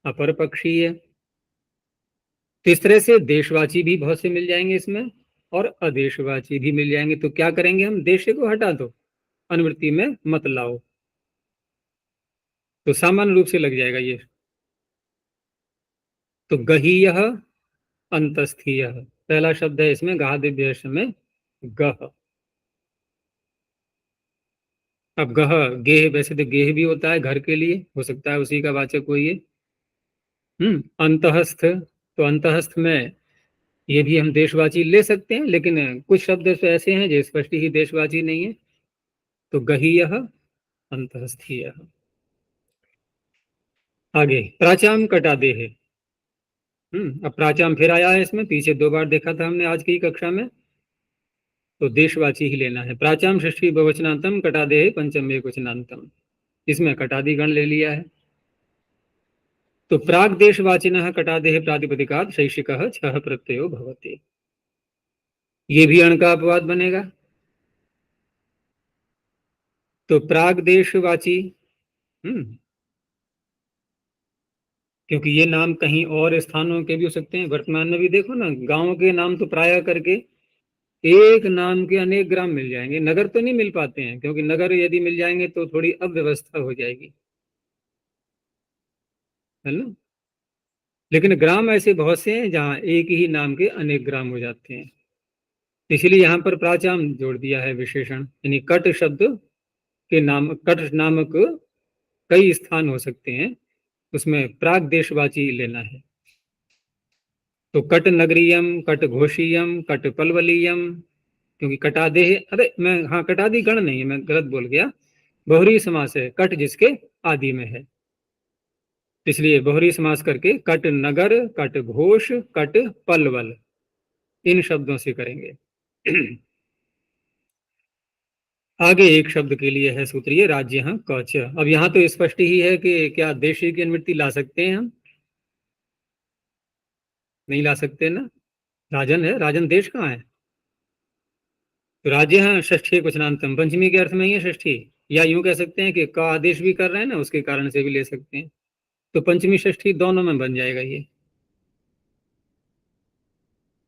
अपर पक्षीय, तो इस तरह से देशवाची भी बहुत से मिल जाएंगे इसमें और अदेशवाची भी मिल जाएंगे। तो क्या करेंगे हम? देश को हटा दो, अनुवृत्ति में मत लाओ, तो सामान्य रूप से लग जाएगा ये। तो गहीय अंतस्थीय, पहला शब्द है इसमें गहादिभ्यश में गह। अब गह गेह, वैसे तो गेह भी होता है घर के लिए, हो सकता है उसी का वाचक हो ये। अंतहस्थ, तो अंतहस्थ में ये भी हम देशवाची ले सकते हैं, लेकिन कुछ शब्द ऐसे हैं जो स्पष्ट ही देशवाची नहीं है। तो गहीय अंतहस्थीय। आगे प्राचाम कटादेह, अब प्राचाम फिर आया है इसमें, पीछे दो बार देखा था हमने आज की कक्षा में, तो देशवाची ही लेना है। प्राचाम षष्ठी बहुवचनांतम कटादेह पंचम एकवचनांतम, इसमें कटादि गण ले लिया है। तो प्राग देशवाचिनः कटादेह प्रातिपदिकात् शैषिकः छह प्रत्ययो भवति, ये भी अण का अपवाद बनेगा। तो प्राग देशवाची, क्योंकि ये नाम कहीं और स्थानों के भी हो सकते हैं। वर्तमान में भी देखो ना, गांव के नाम तो प्राय करके एक नाम के अनेक ग्राम मिल जाएंगे, नगर तो नहीं मिल पाते हैं, क्योंकि नगर यदि मिल जाएंगे तो थोड़ी अव्यवस्था हो जाएगी, है ना। लेकिन ग्राम ऐसे बहुत से हैं जहाँ एक ही नाम के अनेक ग्राम हो जाते हैं, इसलिए यहाँ पर प्राचाम जोड़ दिया है विशेषण, यानी कट शब्द के नाम, कट नामक कई स्थान हो सकते हैं उसमें प्राग देशवाची लेना है। तो कट नगरीयम, कट घोषीयम, कट पलवलीयम, क्योंकि कटादेह, अरे मैं, हाँ कटादि गण नहीं है, मैं गलत बोल गया, बहुरी समास है, कट जिसके आदि में है, इसलिए बहुरी समास करके कट नगर, कट घोष, कट पलवल, इन शब्दों से करेंगे। आगे एक शब्द के लिए है सूत्र ये राज्य कच। अब यहाँ तो स्पष्ट ही है कि क्या देशी की अनुवृत्ति ला सकते हैं हम? नहीं ला सकते ना, राजन है, राजन देश कहाँ है? तो राज्य षष्ठी क्वचनांतम, पंचमी के अर्थ में ही है षष्ठी, या यूं कह सकते हैं कि का आदेश भी कर रहे हैं ना, उसके कारण से भी ले सकते हैं। तो पंचमी षष्ठी दोनों में बन जाएगा ये।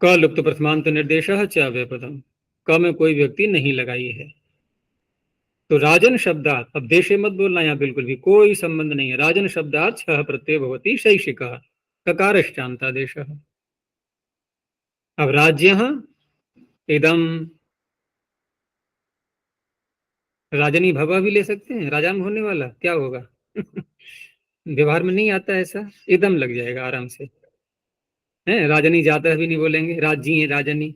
क लुप्त प्रथमांत निर्देश च अव्यपदम, क में कोई व्यक्ति नहीं लगाई है। तो राजन शब्दात, अब देशे मत बोलना, यहाँ बिल्कुल भी कोई संबंध नहीं है। राजन शब्दात छह प्रत्यय भवति शैषिक ककारश्चान्तादेश। अब राज्य इदम, राजनी भवा भी ले सकते हैं, राजा में होने वाला क्या होगा? व्यवहार में नहीं आता ऐसा, इदम लग जाएगा आराम से, है राजनी जाता भी नहीं बोलेंगे, राज्य है राजनी।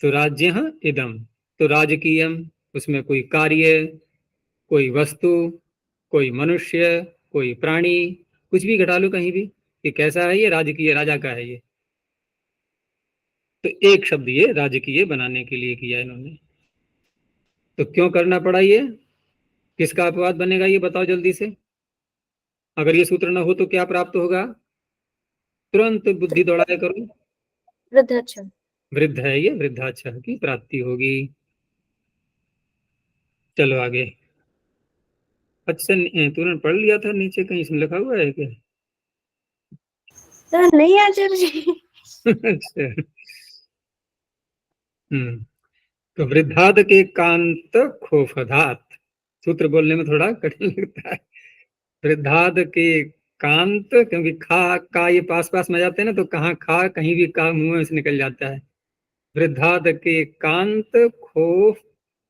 तो राज्य इदम, तो राजकीयम, उसमें कोई कार्य, कोई वस्तु, कोई मनुष्य, कोई प्राणी, कुछ भी घटा लो कहीं भी, कि कैसा है ये, राजकीय, राजा का है ये। तो एक शब्द ये राजकीय बनाने के लिए किया इन्होंने। तो क्यों करना पड़ा ये, किसका अपवाद बनेगा ये बताओ जल्दी से। अगर ये सूत्र न हो तो क्या प्राप्त होगा? तुरंत बुद्धि दौड़ाया करो। वृद्धाश्रम। वृद्ध है ये, वृद्धाक्षर की प्राप्ति होगी। चलो आगे। अच्छा तूने पढ़ लिया था, नीचे कहीं इसमें लिखा हुआ है क्या? नहीं आचार्य जी। अच्छा। तो वृद्धाद के कांत खोफधात, सूत्र बोलने में थोड़ा कठिन लगता है। वृद्धाद के कांत, क्योंकि खा का ये पास पास में जाते हैं ना, तो कहाँ खा कहीं भी का मुंह से निकल जाता है। वृद्धाद के कांत खोफ,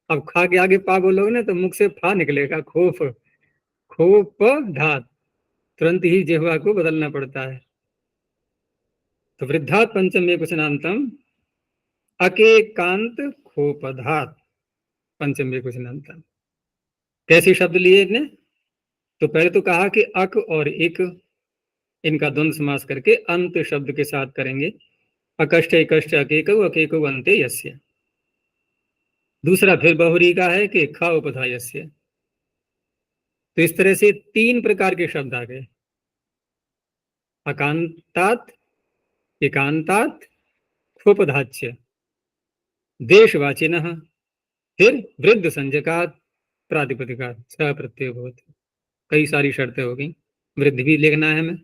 अब खा के आगे पा बोलोगे ना तो मुख से फा निकलेगा, खोफ, खोप धात, तुरंत ही जिह्वा को बदलना पड़ता है। तो वृद्धात पंचम एक वचनांतम अके कांत खोपधात, पंचम एक वचनांतम। कैसे शब्द लिए इतने? तो पहले तो कहा कि अक और इक, इनका द्वंद समास करके अंत शब्द के साथ करेंगे। अकष्ट इकष्ट अकेकौ अकेकौ अन्ते यस्य। दूसरा फिर बहुरी का है कि ख उपधा यस्य। तो इस तरह से तीन प्रकार के शब्द आ गए, अकांतात, एकांतात, खोपधाच्य, देशवाचिनः, फिर वृद्ध संजकात, प्रातिपदिकात, छह प्रत्यय भवति। कई सारी शर्तें हो गई, वृद्ध भी लिखना है हमें।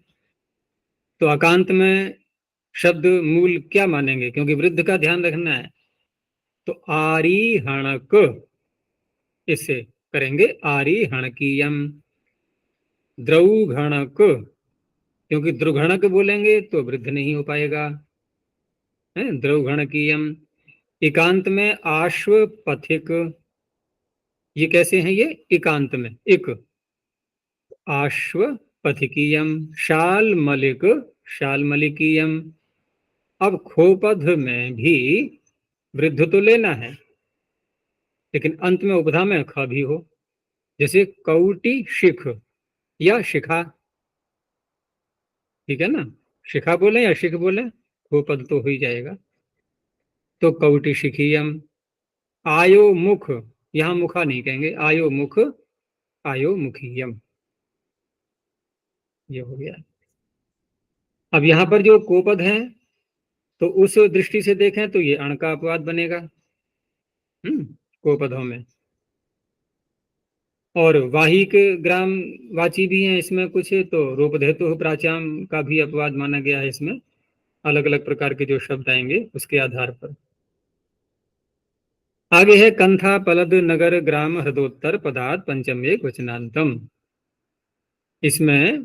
तो अकांत में शब्द मूल क्या मानेंगे, क्योंकि वृद्ध का ध्यान रखना है। तो आरिहणक, इससे करेंगे आरिहणकीयम। द्रौघणक, क्योंकि द्रुघणक बोलेंगे तो वृद्ध नहीं हो पाएगा, है द्रौघणकीयम। एकांत में आश्व पथिक, ये कैसे हैं ये एकांत में, एक आश्व पथिकीयम। शाल मलिक, शाल मलिकीयम। अब खोपध में भी वृद्ध तो लेना है, लेकिन अंत में उपधा में ख भी हो, जैसे कौटी शिख या शिखा, ठीक है ना, शिखा बोले या शिख बोले, खोपद तो हो ही जाएगा। तो कौटी शिखियम। आयो मुख, यहां मुखा नहीं कहेंगे, आयो मुख, आयो मुखियम, ये हो गया। अब यहां पर जो कोपद है, तो उस दृष्टि से देखें तो ये अण का अपवाद बनेगा कोपदों में। और वाहिक ग्राम वाची भी है इसमें कुछ, तो रूपधेतु प्राचाम का भी अपवाद माना गया है इसमें। अलग अलग प्रकार के जो शब्द आएंगे उसके आधार पर। आगे है कंथा पलद नगर ग्राम हृदोत्तर पदार्थ पंचम एक वचनांतम। इसमें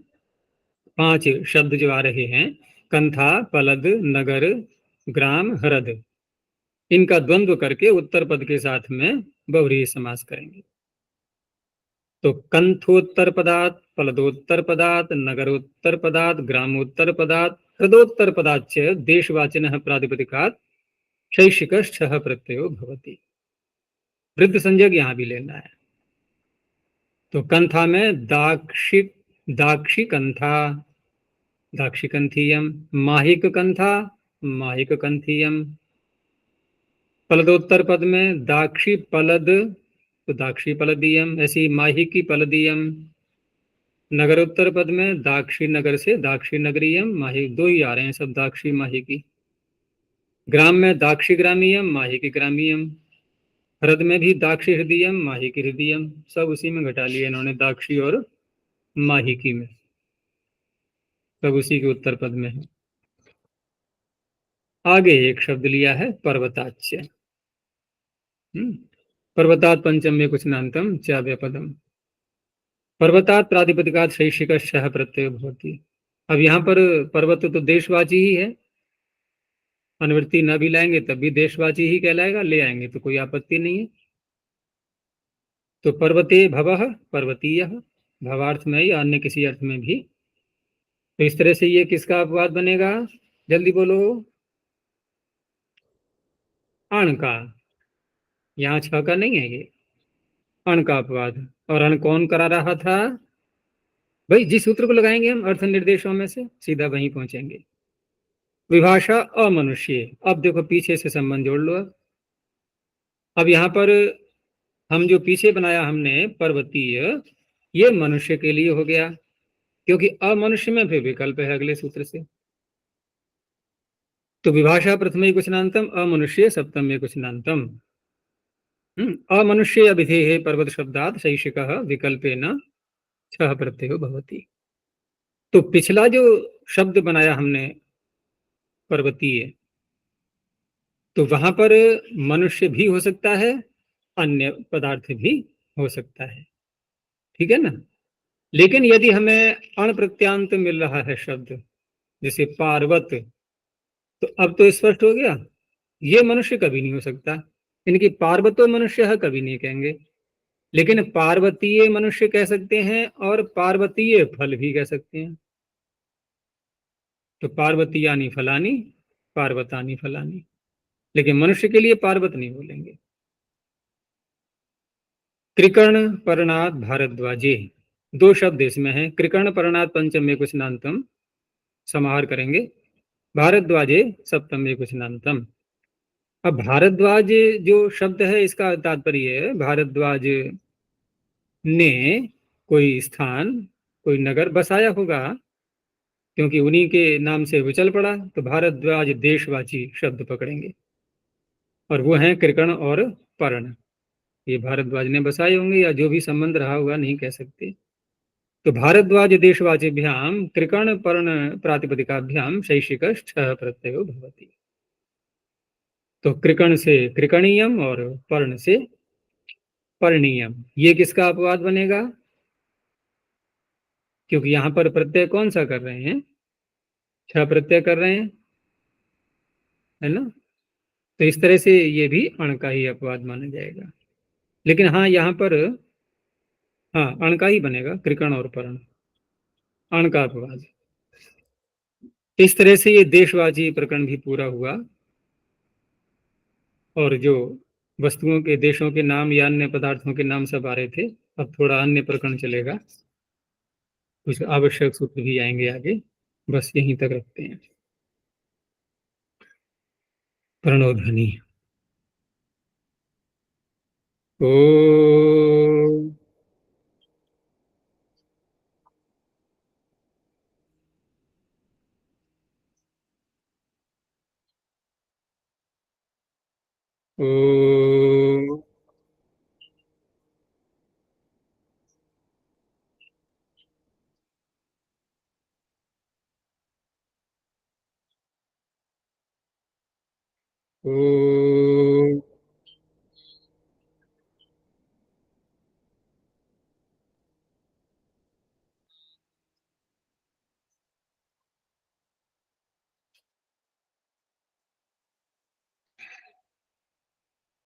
5 शब्द जो आ रहे हैं, कंथा, पलद, नगर, ग्राम, हृद, इनका द्वंद्व करके उत्तर पद के साथ में बहुव्रीहि समास करेंगे। तो कंथोत्तर पदात्, फलदोत्तर पदात्, नगरोत्तर पदात्, ग्रामोत्तर पदात्, हृदोत्तर पदाच्च देशवाचिनः प्रातिपदिकात् शैशिकश्चः प्रत्ययो भवति। वृद्ध संज्ञक यहाँ भी लेना है। तो कंथा में दाक्षिक, दाक्षिकंथा, दाक्षिकंथीयम, माहिक कंथा, माहिक कंथीयम। पलदोत्तर पद में दाक्षी पलद, तो दाक्षी पलदीयम, ऐसी माहिकी पलदीयम। नगरोत्तर पद में दाक्षी नगर से दाक्षी नगरीयम, माही दो ही आ रहे हैं सब, दाक्षी माहिकी। ग्राम में दाक्षी ग्रामीयम, माहिकी ग्रामीयम। हृद में भी दाक्षी हृदयम, माहिकी हृदयम, सब उसी में घटा लिए इन्होंने, दाक्षी और माहिकी में, सब उसी के उत्तर पद में है। आगे एक शब्द लिया है पर्वताच्य। पर्वतात पंचम में कुछ नान्तम चाव्य पदम। पर्वतात प्रातिपदिकात शैशिकश्चः प्रत्यय भवति। अब यहाँ पर पर्वत तो देशवाची ही है, अनुवृत्ति न भी लाएंगे तब भी देशवाची ही कहलाएगा, ले आएंगे तो कोई आपत्ति नहीं है। तो पर्वते भवः, पर्वतीय, भवार्थ में या अन्य किसी अर्थ में भी। तो इस तरह से ये किसका अपवाद बनेगा, जल्दी बोलो। अण का, यहाँ छ का नहीं है, ये अण का अपवाद। और अण कौन करा रहा था भाई, जिस सूत्र को लगाएंगे हम अर्थ निर्देशों में से सीधा वहीं पहुंचेंगे। विभाषा अमनुष्य, अब देखो पीछे से संबंध जोड़ लो। अब यहाँ पर हम जो पीछे बनाया हमने पर्वतीय, ये मनुष्य के लिए हो गया, क्योंकि अमनुष्य में फिर विकल्प है अगले सूत्र से। तो विभाषा प्रथमे कुशनान्तम, अमनुष्य सप्तमे कुशनान्तम। अमनुष्य अभिधेये पर्वत शब्दात् शैशिकः विकल्पेन छः प्रत्ययो भवति। तो पिछला जो शब्द बनाया हमने पर्वतीय, तो वहां पर मनुष्य भी हो सकता है, अन्य पदार्थ भी हो सकता है, ठीक है ना। लेकिन यदि हमें अण प्रत्यांत मिल रहा है शब्द, जैसे पार्वत, तो अब तो स्पष्ट हो गया ये मनुष्य कभी नहीं हो सकता, इनकी पार्वतो मनुष्य है कभी नहीं कहेंगे। लेकिन पार्वतीय मनुष्य कह सकते हैं और पार्वतीय फल भी कह सकते हैं। तो पार्वतीयानी फलानी, पार्वतानी फलानी, लेकिन मनुष्य के लिए पार्वत नहीं बोलेंगे। कृकर्ण पर्णात भारद्वाजे, दो शब्द इसमें हैं। कृकर्ण पर्णात पंचम में कुछ नान्तम, समाहार करेंगे। भारद्वाजे सप्तम में कुछ नान्तम। अब भारद्वाज जो शब्द है इसका तात्पर्य है भारद्वाज ने कोई स्थान, कोई नगर बसाया होगा, क्योंकि उन्हीं के नाम से वो चल पड़ा, तो भारद्वाज देशवाची शब्द पकड़ेंगे, और वो हैं कृकर्ण और पर्ण। ये भारद्वाज ने बसाए होंगे या जो भी संबंध रहा होगा, नहीं कह सकते। तो भारद्वाज देशवाचिभ्याम कृकर्ण पर्ण प्रातिपदिकाभ्याम शैशिकश्चः प्रत्ययो भवति। तो कृकर्ण से कृकणीयम और पर्ण से पर्णीयम, ये किसका अपवाद बनेगा, क्योंकि यहां पर प्रत्यय कौन सा कर रहे हैं, छह प्रत्यय कर रहे हैं, है ना। तो इस तरह से ये भी अण का ही अपवाद माना जाएगा। लेकिन हाँ यहाँ पर हाँ अण का ही बनेगा, कृकण और पर्ण, अण का अपवाद। इस तरह से ये देशवाची प्रकरण भी पूरा हुआ, और जो वस्तुओं के, देशों के नाम या अन्य पदार्थों के नाम सब आ रहे थे, अब थोड़ा अन्य प्रकरण चलेगा, कुछ आवश्यक सूत्र भी आएंगे आगे, बस यहीं तक रखते हैं। प्रणोध्वनि ओ ओ ओ